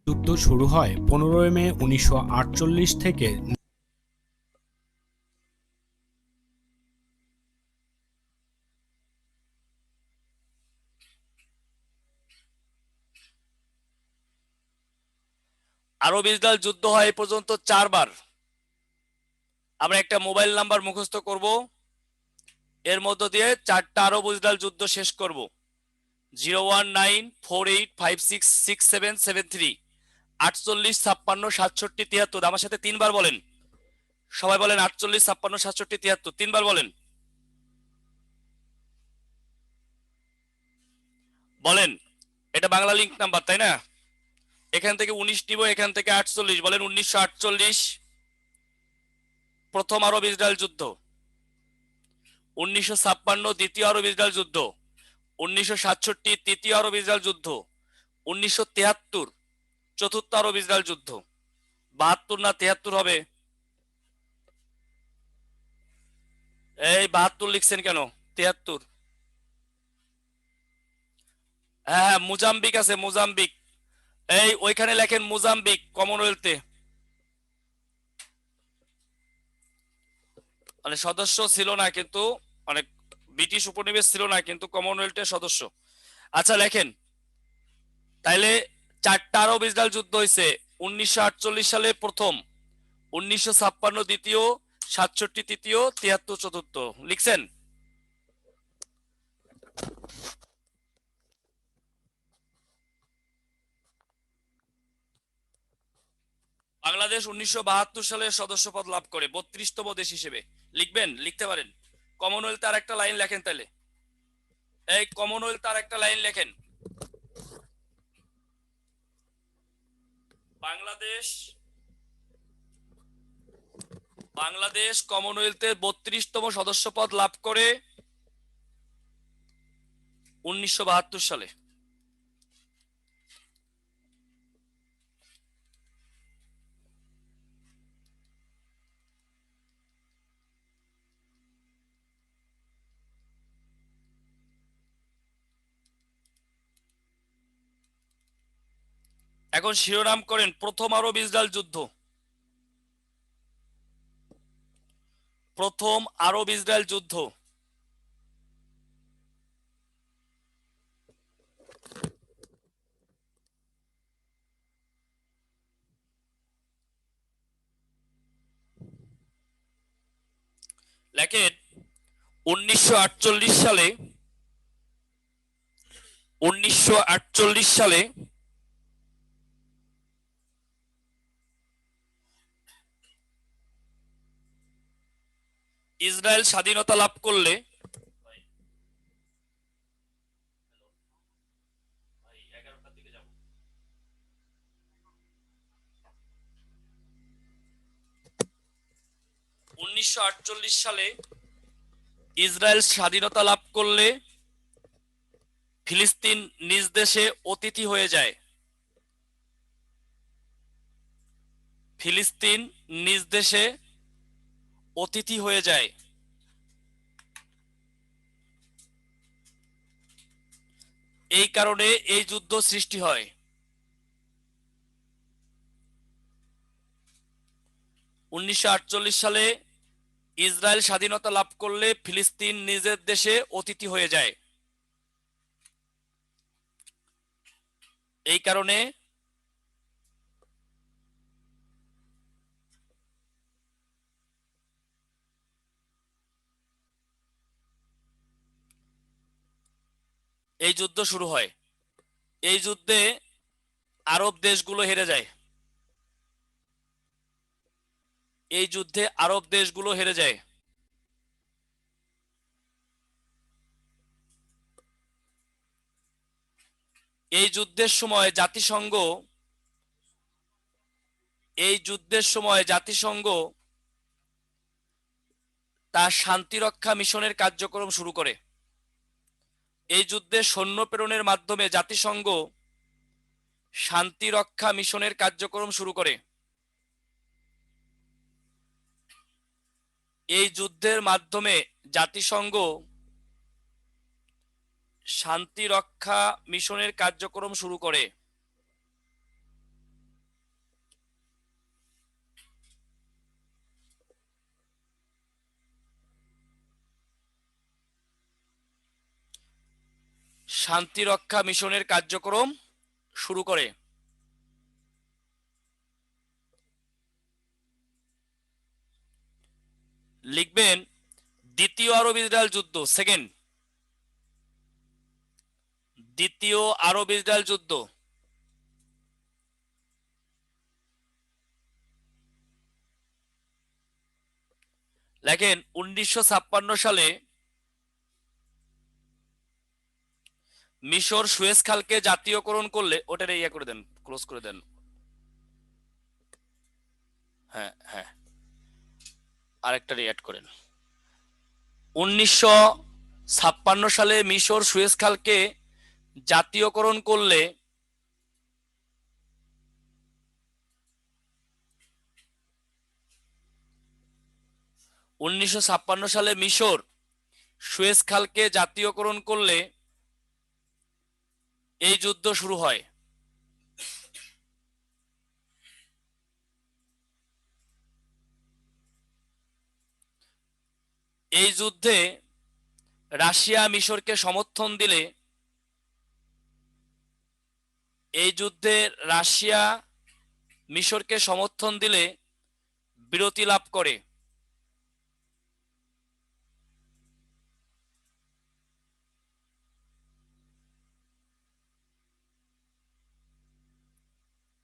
যুদ্ধ শুরু হয় 15 মে 1948 থেকে। আরব ইসরায়েল যুদ্ধ হয় এ পর্যন্ত 4 বার। আমরা একটা মোবাইল নাম্বার মুখস্থ করব, এর মধ্য দিয়ে 4টা আরব ইসরায়েল যুদ্ধ শেষ করব। 01948566773। 48, 56, 67, 73। আমার সাথে 3 বার বলেন। সবাই বলেন 48, 56, 67, 73। 3 বার বলেন। বলেন। এটা বাংলা লিংক নাম্বার, তাই না? এখান থেকে 19 নিব, এখান থেকে 48। বলেন 1948 প্রথম আরব ইসরায়েল যুদ্ধ। 1956 দ্বিতীয় আরব ইসরায়েল যুদ্ধ। 1967 তৃতীয় আরব ইসরায়েল যুদ্ধ। 1973 চতুর্থ আরব ইসরায়েল যুদ্ধ। 72 না 73 হবে? এই 72 লিখছেন কেন? 73। হ্যাঁ হ্যাঁ, মোজাম্বিক আছে, মোজাম্বিক। এই ওইখানে লেখেন মোজাম্বিক কমনওয়েলথে। মানে সদস্য ছিল না কিন্তু, মানে ব্রিটিশ উপনিবেশ ছিল না কিন্তু কমনওয়েলথের সদস্য। আচ্ছা লেখেন তাইলে। 4টা আরব ইসরায়েল যুদ্ধ হয়েছে। 1948 সালে প্রথম, 1956 দ্বিতীয়, 67 তৃতীয়, 73 চতুর্থ। লিখছেন? বাংলাদেশ 1972 সালে সদস্যপদ লাভ করে 32তম দেশ হিসেবে। লিখবেন? লিখতে পারেন। কমনওয়েলথ আর একটা লাইন লেখেন তাহলে। এই কমনওয়েলথ আর একটা লাইন লেখেন। বাংলাদেশ বাংলাদেশ কমনওয়েলথের 32তম সদস্যপদ লাভ করে 1972 সালে। এখন শিরোনাম করেন প্রথম আরব ইসরায়েল যুদ্ধ। প্রথম আরব ইসরায়েল যুদ্ধ। লেখেন 1948 সালে 1948 সালে ইসরায়েল স্বাধীনতা লাভ করলে 1948 সালে ইসরায়েল স্বাধীনতা লাভ করলে ফিলিস্তিন নিজ দেশে অতিথি হয়ে যায়। ফিলিস্তিন নিজ দেশে অতিথি হয়ে যায়। এই কারণে এই যুদ্ধ সৃষ্টি হয়। 1948 সালে ইসরায়েল স্বাধীনতা লাভ করলে ফিলিস্তিন নিজের দেশে অতিথি হয়ে যায়। এই কারণে এই যুদ্ধ শুরু হয়। এই যুদ্ধে আরব দেশগুলো হেরে যায়। এই যুদ্ধে আরব দেশগুলো হেরে যায়। এই যুদ্ধের সময় জাতিসংঘ এই যুদ্ধের সময় জাতিসংঘ তার শান্তিরক্ষা মিশনের কার্যক্রম শুরু করে। এই যুদ্ধে সৈন্য প্রেরণের মাধ্যমে জাতিসংঘ শান্তি রক্ষা মিশনের কার্যক্রম শুরু করে। এই যুদ্ধের মাধ্যমে জাতিসংঘ শান্তি রক্ষা মিশনের কার্যক্রম শুরু করে। শান্তি রক্ষা মিশনের কার্যক্রম শুরু করে। লিখবেন দ্বিতীয় আরব ইসরায়েল যুদ্ধ, সেকেন্ড, দ্বিতীয় আরব ইসরায়েল যুদ্ধ। লেখেন 1956 সালে মিশর সুয়েজ খালকে জাতীয়করণ করলে, ওটার ইয়া করে দেন, ক্লোজ করে দেন। হ্যাঁ হ্যাঁ, আরেকটা অ্যাড করেন। 1956 সালে মিশর সুয়েজ খালকে জাতীয়করণ করলে 1956 সালে মিশর সুয়েজ খালকে জাতীয়করণ করলে এই যুদ্ধ শুরু হয়। এই যুদ্ধে রাশিয়া মিশরকে সমর্থন দিলে, এই যুদ্ধে রাশিয়া মিশরকে সমর্থন দিলে বিরতি লাভ করে।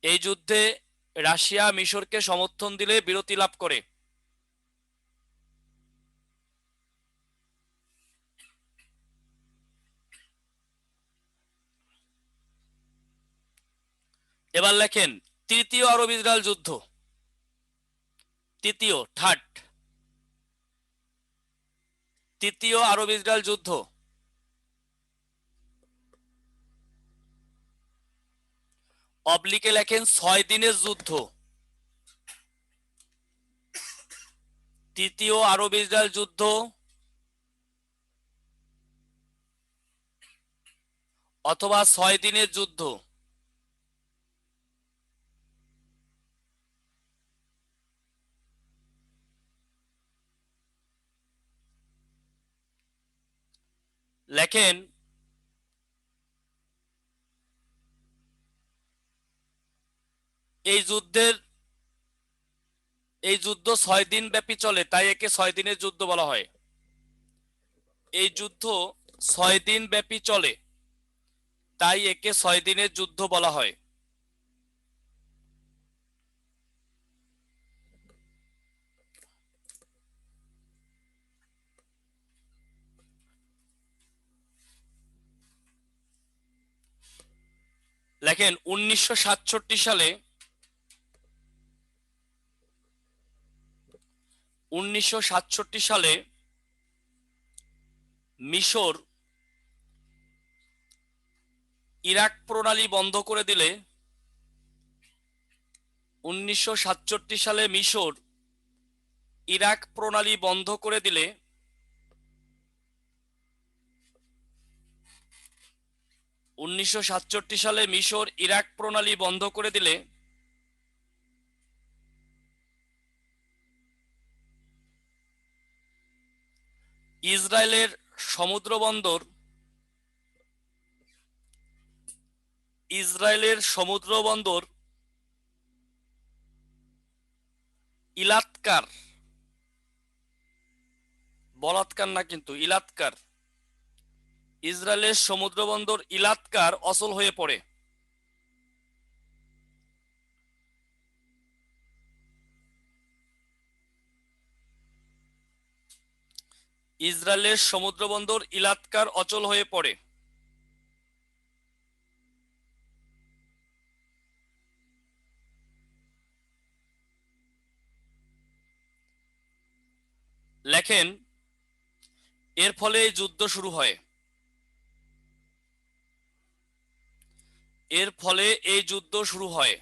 এই যুদ্ধে রাশিয়া মিশরকে সমর্থন দিলে বিরতি লাভ করে। এবার লেখেন তৃতীয় আরব ইসরায়েল যুদ্ধ, তৃতীয়, থার্ড, তৃতীয় আরব ইসরায়েল যুদ্ধ। অবলিকে লেখেন 6 দিনের যুদ্ধ, তৃতীয় আরব ইসরায়েল যুদ্ধ, অথবা 6 দিনের যুদ্ধ। লেখেন এই যুদ্ধের, এই যুদ্ধ 6 দিন ব্যাপী চলে, তাই একে 6 দিনের যুদ্ধ বলা হয়। এই যুদ্ধ 6 দিন ব্যাপী চলে, তাই একে 6 দিনের যুদ্ধ বলা হয়। লেখেন 1967 সালে, 1967 সালে মিশর ইরাক প্রণালী বন্ধ করে দিলে, 1967 সালে মিশর ইরাক প্রণালী বন্ধ করে দিলে 1967 সালে মিশর ইরাক প্রণালী বন্ধ করে দিলে ইসরায়েলের সমুদ্র বন্দর, ইসরায়েলের সমুদ্র বন্দর ইলাতকার, বলাৎকার না কিন্তু ইলাতকার, ইসরায়েলের সমুদ্র বন্দর ইলাতকার অচল হয়ে পড়ে। ইসরায়েলের সমুদ্র বন্দর ইলাতকার অচল হয়ে পড়ে। লেখেন এর ফলে এই যুদ্ধ শুরু হয়। এর ফলে এই যুদ্ধ শুরু হয়।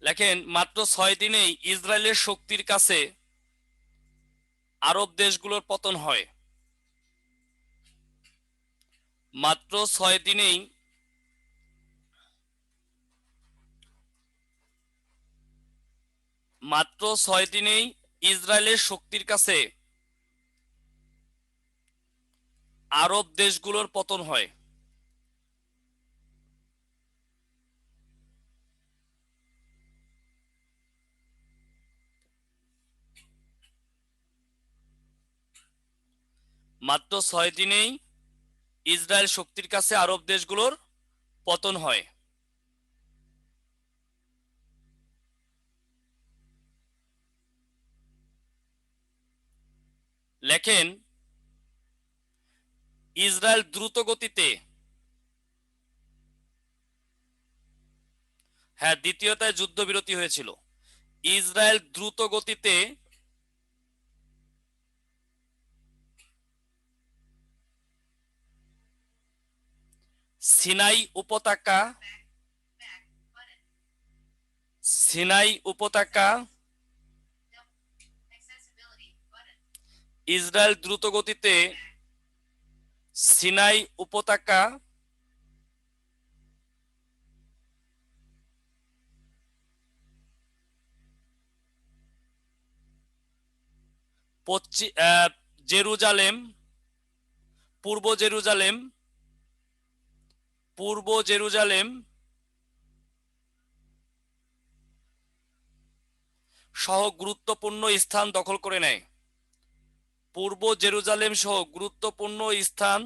লেখেন মাত্র 6 দিনেই ইসরায়েলের শক্তির কাছে আরব দেশগুলোর পতন হয়। মাত্র 6 দিনেই ইসরায়েলের শক্তির কাছে আরব দেশগুলোর পতন হয়। মাত্র 6 দিনেই ইসরায়েল শক্তির কাছে আরব দেশগুলোর পতন হয়। লেখেন ইসরায়েল দ্রুত গতিতে, হ্যাঁ দ্বিতীয়টায় যুদ্ধবিরতি হয়েছিল। ইসরায়েল দ্রুত গতিতে সিনাই উপত্যকা সিনাই উপত্যকা ইসরায়েল দ্রুত গতিতে সিনাই উপত্যকা জেরুজালেম, পূর্ব জেরুজালেম পূর্ব জেরুজালেম সহ গুরুত্বপূর্ণ স্থান দখল করে নেয়। পূর্ব জেরুজালেম সহ গুরুত্বপূর্ণ স্থান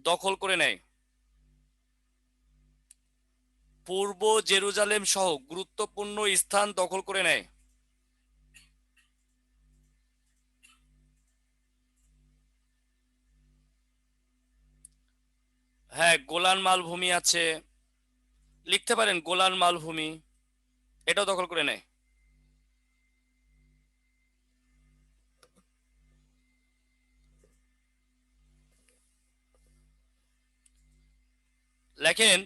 দখল করে নেয়। পূর্ব জেরুজালেম সহ গুরুত্বপূর্ণ স্থান দখল করে নেয়। হ্যাঁ গোলান মালভূমি আছে, লিখতে পারেন গোলান মালভূমি, এটাও দখল করে নেয়। লেখেন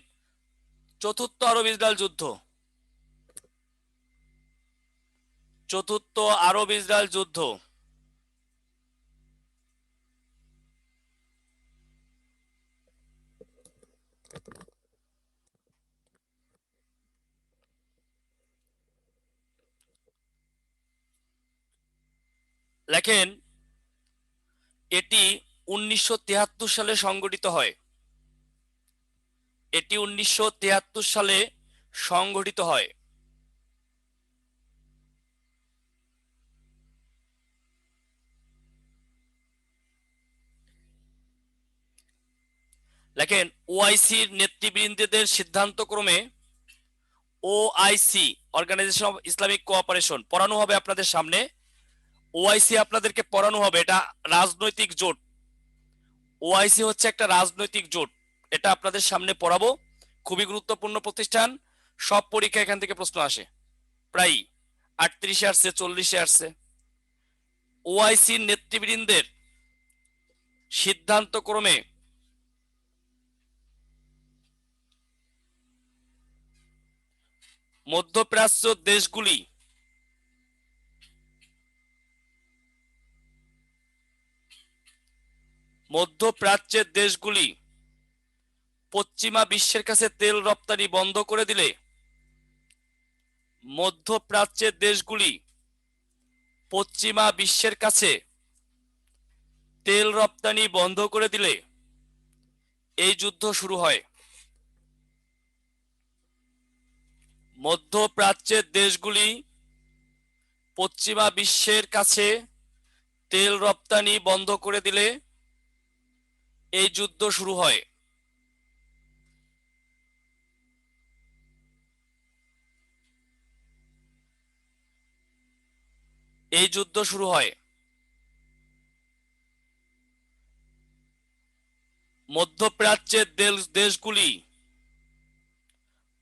চতুর্থ আরব ইসরায়েল যুদ্ধ। চতুর্থ আরব ইসরায়েল যুদ্ধ লেখেন এটি 1973 সালে সংগঠিত হয়। এটি 1973 সালে সংগঠিত হয়। লেখেন ওআইসির নেতৃবৃন্দদের সিদ্ধান্তক্রমে, OIC organisation of Islamic cooperation পড়ানো হবে আপনাদের সামনে। ওআইসি আপনাদেরকে পড়ানো হবে, এটা রাজনৈতিক জোট। ওআইসি হচ্ছে একটা রাজনৈতিক জোট, এটা আপনাদের সামনে পড়াবো। খুবই গুরুত্বপূর্ণ প্রতিষ্ঠান, সব পরীক্ষা এখান থেকে প্রশ্ন আসে, প্রায় 38-এ আসছে, 40-এ আসছে। ওআইসির নেতৃবৃন্দের সিদ্ধান্তক্রমে মধ্যপ্রাচ্য দেশগুলি মধ্যপ্রাচ্যের দেশগুলি পশ্চিমা বিশ্বের কাছে তেল রপ্তানি বন্ধ করে দিলে, মধ্যপ্রাচ্যের দেশগুলি পশ্চিমা বিশ্বের কাছে তেল রপ্তানি বন্ধ করে দিলে এই যুদ্ধ শুরু হয়। মধ্যপ্রাচ্যের দেশগুলি পশ্চিমা বিশ্বের কাছে তেল রপ্তানি বন্ধ করে দিলে এই যুদ্ধ শুরু হয়। এই যুদ্ধ শুরু হয়। মধ্যপ্রাচ্যের দেশগুলি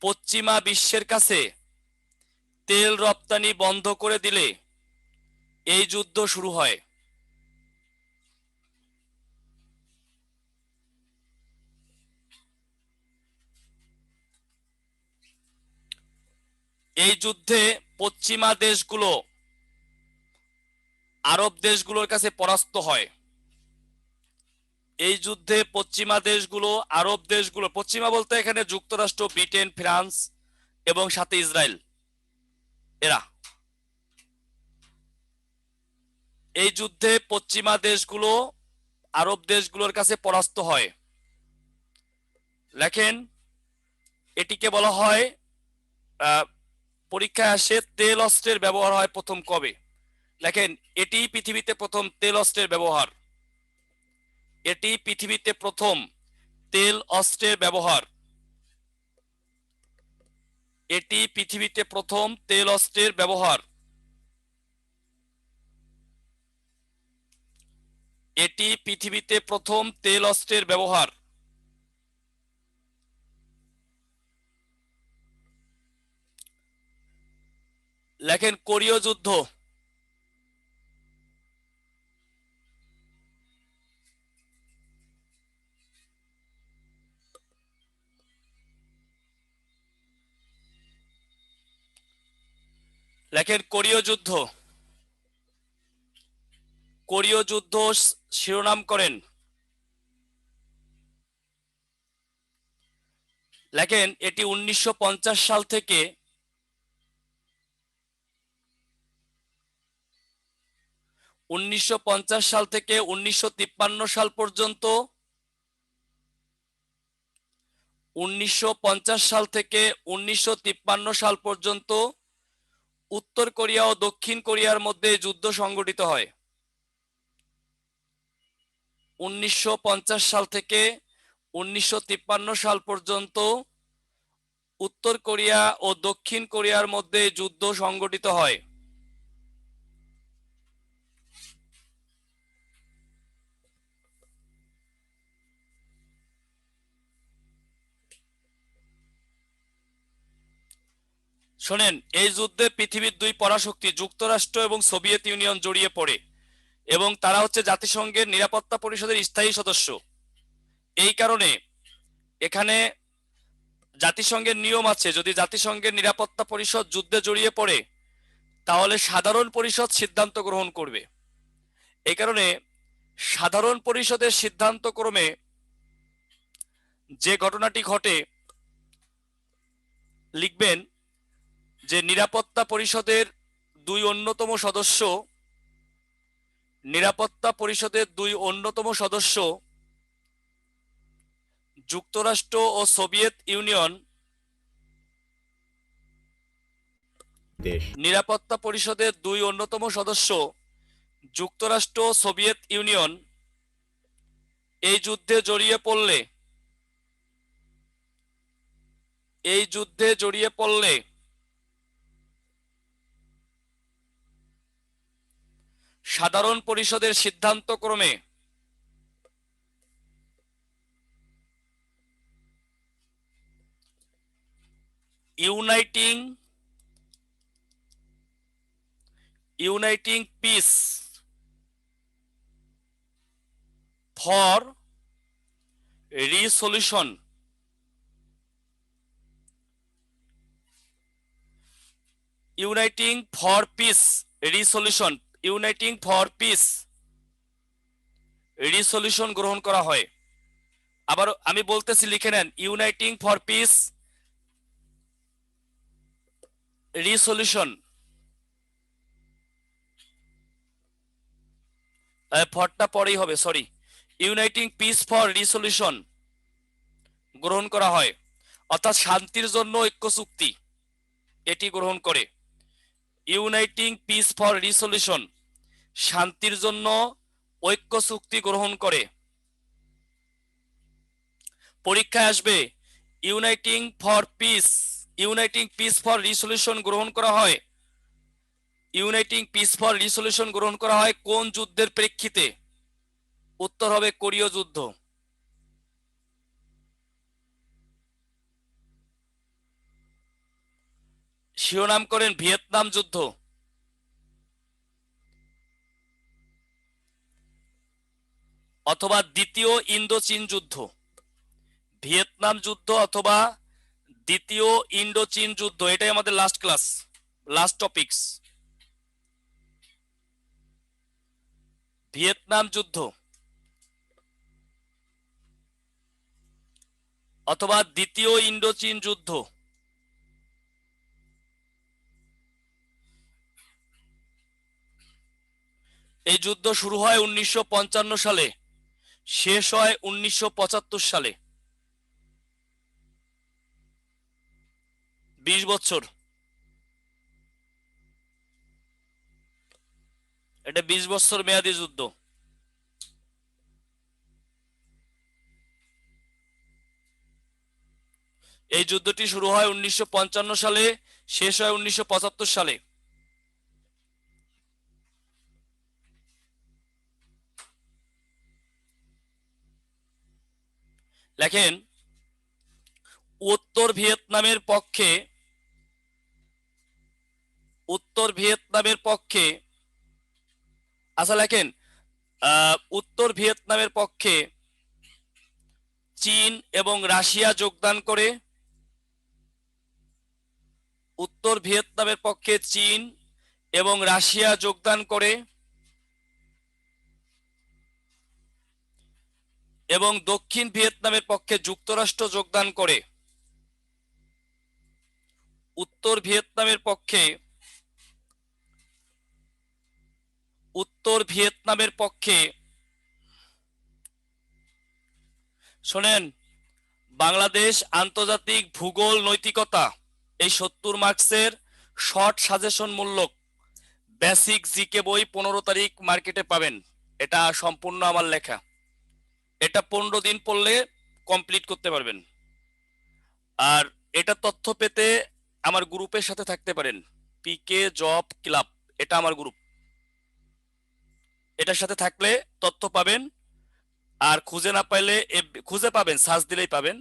পশ্চিমা বিশ্বের কাছে তেল রপ্তানি বন্ধ করে দিলে এই যুদ্ধ শুরু হয়? এই যুদ্ধে পশ্চিমা দেশগুলো আরব দেশগুলোর কাছে পরাস্ত হয়। এই যুদ্ধে পশ্চিমা দেশগুলো আরব দেশগুলো, পশ্চিমা বলতে এখানে যুক্তরাষ্ট্র, ব্রিটেন, ফ্রান্স এবং সাথে ইসরায়েল, এরা, এই যুদ্ধে পশ্চিমা দেশগুলো আরব দেশগুলোর কাছে পরাস্ত হয়। লেখেন, এটিকে বলা হয়, পরীক্ষায় আসে, তেল অস্ত্রের ব্যবহার হয় প্রথম কবে? লেখেন, এটি পৃথিবীতে প্রথম তেল অস্ত্রের ব্যবহার। এটি পৃথিবীতে প্রথম তেল অস্ত্রের ব্যবহার। এটি পৃথিবীতে প্রথম তেল অস্ত্রের ব্যবহার। এটি পৃথিবীতে প্রথম তেল অস্ত্রের ব্যবহার। লেখেন, কোরীয় যুদ্ধ। লেখেন, কোরীয় যুদ্ধ। কোরীয় যুদ্ধ শিরোনাম করেন। লেখেন, এটি 1950 সাল থেকে 1953 সাল পর্যন্ত, 1950 সাল থেকে 1953 সাল পর্যন্ত উত্তর কোরিয়া ও দক্ষিণ কোরিয়ার মধ্যে যুদ্ধ সংঘটিত হয়। 1950 সাল থেকে 1953 সাল পর্যন্ত উত্তর কোরিয়া ও দক্ষিণ কোরিয়ার মধ্যে যুদ্ধ সংঘটিত হয়। শোনেন, এই যুদ্ধে পৃথিবীর দুই পরাশক্তি যুক্তরাষ্ট্র এবং সোভিয়েত ইউনিয়ন জড়িয়ে পড়ে এবং তারা হচ্ছে জাতিসংঘের নিরাপত্তা পরিষদের স্থায়ী সদস্য। এই কারণে এখানে জাতিসংঘের নিয়ম আছে, যদি জাতিসংঘের নিরাপত্তা পরিষদ যুদ্ধে জড়িয়ে পড়ে তাহলে সাধারণ পরিষদ সিদ্ধান্ত গ্রহণ করবে। এই কারণে সাধারণ পরিষদের সিদ্ধান্ত ক্রমে যে ঘটনাটি ঘটে, লিখবেন যে নিরাপত্তা পরিষদের দুই অন্যতম সদস্য, নিরাপত্তা পরিষদের দুই অন্যতম সদস্য যুক্তরাষ্ট্র ও সোভিয়েত ইউনিয়ন, দেশ নিরাপত্তা পরিষদের দুই অন্যতম সদস্য যুক্তরাষ্ট্র ও সোভিয়েত ইউনিয়ন এই যুদ্ধে জড়িয়ে পড়লে, এই যুদ্ধে জড়িয়ে পড়লে সাধারণ পরিষদের সিদ্ধান্ত ক্রমে uniting piece for resolution, uniting for piece resolution, uniting for piece resolution গ্রহণ করা হয়। আবার আমি বলতেছি, লিখে নেন, ইউনাইটিং ফর পিস রিসলিউশন, ফরটা পরেই হবে, sorry, uniting piece for resolution গ্রহণ করা হয়, অর্থাৎ শান্তির জন্য ঐক্য চুক্তি এটি গ্রহণ করে। ইউনাইটিং পিস ফর রিসলিউশন শান্তির জন্য ঐক্য চুক্তি গ্রহণ করে। পরীক্ষায় আসবে, ইউনাইটিং পিস ফর রিসলিউশন গ্রহণ করা হয়, ইউনাইটিং পিস ফর রিসলিউশন গ্রহণ করা হয় কোন যুদ্ধের প্রেক্ষিতে? উত্তর হবে কোরীয় যুদ্ধ। শিরোনাম করেন ভিয়েতনাম যুদ্ধ। অথবা দ্বিতীয় ইন্দোচীন যুদ্ধ। ভিয়েতনাম যুদ্ধ অথবা দ্বিতীয় ইন্দোচীন যুদ্ধ, এটাই আমাদের last class, last topics. Vietnam যুদ্ধ অথবা দ্বিতীয় ইন্দোচীন যুদ্ধ। এই যুদ্ধ শুরু হয় 1955 সালে, শেষ হয় 1975 সালে। 20 বছর। এটা 20 বছর মেয়াদী যুদ্ধ। এই যুদ্ধটি শুরু হয় 1955 সালে, শেষ হয় 1975 সালে। লেখেন, উত্তর ভিয়েতনামের পক্ষে আচ্ছা লেখেন, উত্তর ভিয়েতনামের পক্ষে চীন এবং রাশিয়া যোগদান করে। উত্তর ভিয়েতনামের পক্ষে চীন এবং রাশিয়া যোগদান করে এবং দক্ষিণ ভিয়েতনামের পক্ষে যুক্তরাষ্ট্র যোগদান করে। উত্তর ভিয়েতনামের পক্ষে শোনেন, বাংলাদেশ আন্তর্জাতিক ভূগোল নৈতিকতা, এই 70 মার্কসের শর্ট সাজেশন মূলক বেসিক জিকে বই 15 তারিখ মার্কেটে পাবেন। এটা সম্পূর্ণ আমার লেখা, এটা 15 দিন পড়লে কমপ্লিট করতে পারবেন। আর এটা তথ্য পেতে আমার গ্রুপের সাথে থাকতে পারেন, পিকে জব ক্লাব, এটা আমার গ্রুপ। এটার সাথে থাকলে তথ্য পাবেন। আর খুঁজে না পাইলে খুঁজে পাবেন, সার্চ দিলেই পাবেন।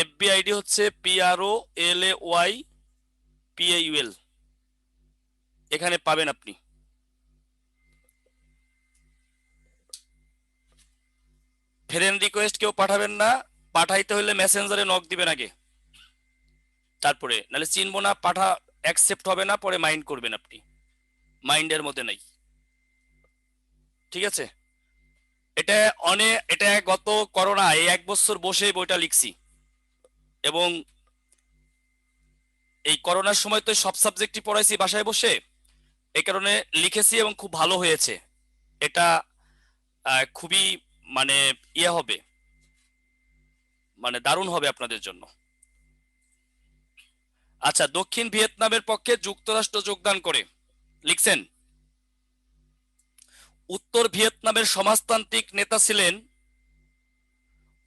এফবি আইডি হচ্ছে PROLAY PAUL, এখানে পাবেন আপনি। ফ্রেন্ড রিকোয়েস্ট কেউ পাঠাবেন না, পাঠাইতে হলে মেসেঞ্জারে নক দিবেন আগে, তারপরে নাহলে চিনবো না, অ্যাকসেপ্ট হবে না, পরে মাইন্ড করবেন আপনি, মাইন্ডের মধ্যে নাই। ঠিক আছে? এটা গত করোনা এই 1 বছর বসে বইটা লিখছি, এবং এই করোনার সময় তো সব সাবজেক্টই পড়াইছি বাসায় বসে, এই কারণে লিখেছি এবং খুব ভালো হয়েছে। এটা খুবই মানে হবে, মানে দারুণ হবে আপনাদের জন্য। আচ্ছা, দক্ষিণ ভিয়েতনামের পক্ষে যুক্তরাষ্ট্র যোগদান করে। লিখছেন, উত্তর ভিয়েতনামের সমাজতান্ত্রিক নেতা ছিলেন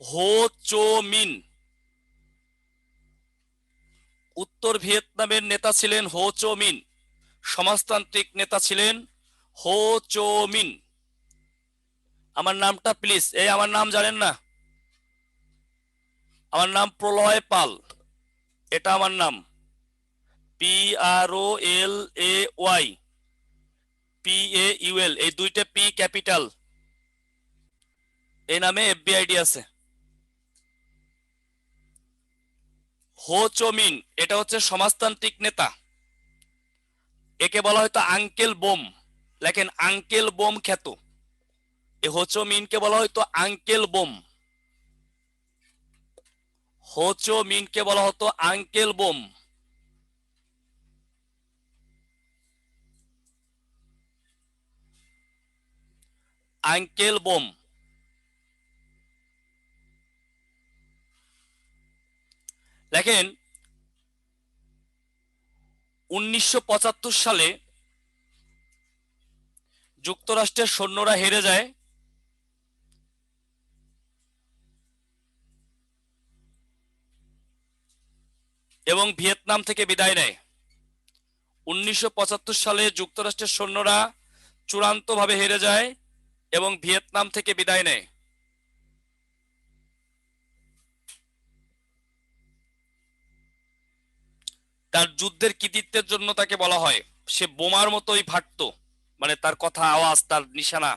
হো চো মিন। উত্তর ভিয়েতনামের নেতা ছিলেন হো চো মিন, সমাজতান্ত্রিক নেতা ছিলেন হো চো মিন। আমার নামটা প্লিজ, আমার নাম জানেন না? আমার নাম প্রলয় পাল, এটা আমার নাম, PROLAY PAUL, এই দুইটা পি ক্যাপিটাল। এই নামে এফবিআইডি আছে। হো চো মিন এটা হচ্ছে সমাজতান্ত্রিক নেতা, একে বলা হয়তো আঙ্কেল বোম। লেখেন, আঙ্কেল বোম খ্যাত। এ হো চো মিনকে বলা হয়তো আঙ্কেল বোম। হো চো মিনকে বলা হতো আঙ্কেল বোম। Uncle bomb. দেখেন, 1975 সালে যুক্তরাষ্ট্রের সৈন্যরা হেরে যায় এবং ভিয়েতনাম থেকে বিদায় নেয়। 1975 সালে যুক্তরাষ্ট্রের সৈন্যরা চূড়ান্তভাবে হেরে যায় এবং ভিয়েতনাম থেকে বিদায় নেয়। তার যুদ্ধের কৃতিত্বের জন্য তাকে বলা হয়, সে বোমার মতোই ফাটতো, মানে তার কথা, আওয়াজ, তার নিশানা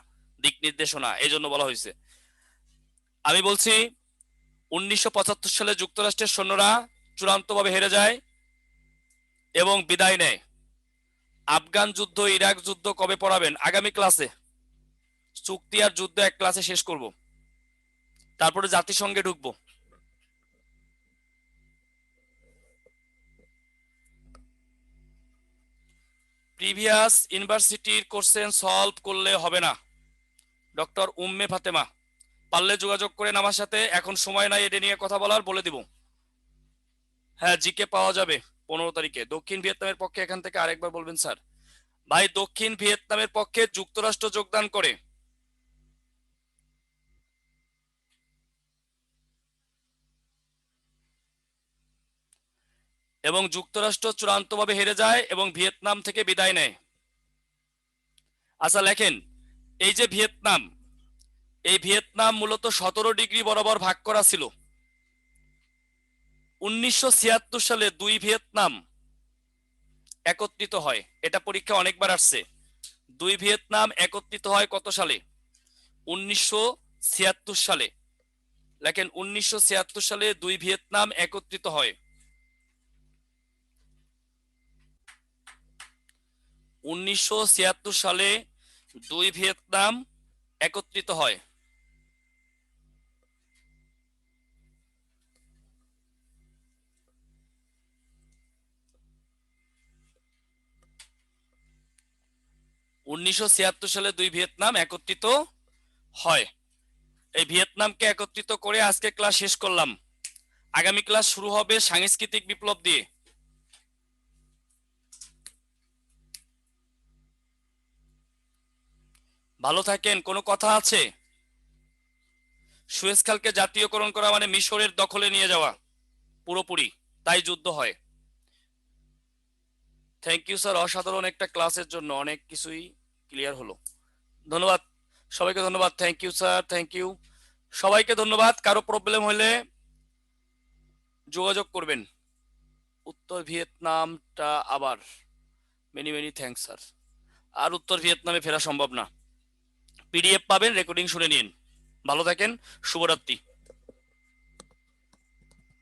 দিক নির্দেশনা, এই জন্য বলা হয়েছে। আমি বলছি 1975 সালে যুক্তরাষ্ট্রের সৈন্যরা চূড়ান্তভাবে হেরে যায় এবং বিদায় নেয়। আফগান যুদ্ধ, ইরাক যুদ্ধ কবে পড়াবেন? আগামী ক্লাসে। চুক্তি আর যুদ্ধ এক ক্লাসে শেষ করব, তারপরে জাতিসংঘে ঢুকবো। প্রিভিয়াস ইউনিভার্সিটির কোশ্চেন সলভ করলে হবে না। ডক্টর উম্মে ফাতেমা, পারলে যোগাযোগ করেন আমার সাথে, এখন সময় নাই এটা নিয়ে কথা বলার, বলে দিব। হ্যাঁ, জিকে পাওয়া যাবে 15 তারিখে। দক্ষিণ ভিয়েতনামের পক্ষে এখান থেকে আরেকবার বলবেন স্যার। ভাই, দক্ষিণ ভিয়েতনামের পক্ষে যুক্তরাষ্ট্র যোগদান করে। এবং যুক্তরাষ্ট্র চূড়ান্তভাবে হেরে যায় এবং ভিয়েতনাম থেকে বিদায় নেয়। আচ্ছা লেখেন, এই যে ভিয়েতনাম, এই ভিয়েতনাম মূলত 17 ডিগ্রি বরাবর ভাগ করা ছিল। 1976 সালে দুই ভিয়েতনাম একত্রিত হয়। এটা পরীক্ষা অনেকবার আসছে। দুই ভিয়েতনাম একত্রিত হয় কত সালে? 1976 সালে। লেখেন 1976 সালে দুই ভিয়েতনাম একত্রিত হয়। 1976 সালে দুই ভিয়েতনাম একত্রিত হয়। সালে দুই ভিয়েতনাম একত্রিত হয়। এই ভিয়েতনামকে একত্রিত করে আজকে ক্লাস শেষ করলাম। আগামী ক্লাস শুরু হবে সাংস্কৃতিক বিপ্লব দিয়ে। ভালো থাকেন। কোনো কথা আছে? সুয়েজ খালকে জাতীয়করণ করা মানে মিশরের দখলে নিয়ে যাওয়া পুরোপুরি, তাই যুদ্ধ হয়। থ্যাংক ইউ স্যার, অসাধারণ একটা ক্লাসের জন্য অনেক কিছুই ক্লিয়ার হলো। ধন্যবাদ সবাইকে, ধন্যবাদ। Thank you sir, thank you সবাইকে, ধন্যবাদ। কারো প্রবলেম হলে যোগাযোগ করবেন। উত্তর ভিয়েতনামটা আবার মেনি মেনি থ্যাংকস স্যার। আর উত্তর ভিয়েতনামে ফেরা সম্ভব না। পিডিএফ পাবেন, রেকর্ডিং শুনে নিন। ভালো থাকেন, শুভরাত্রি।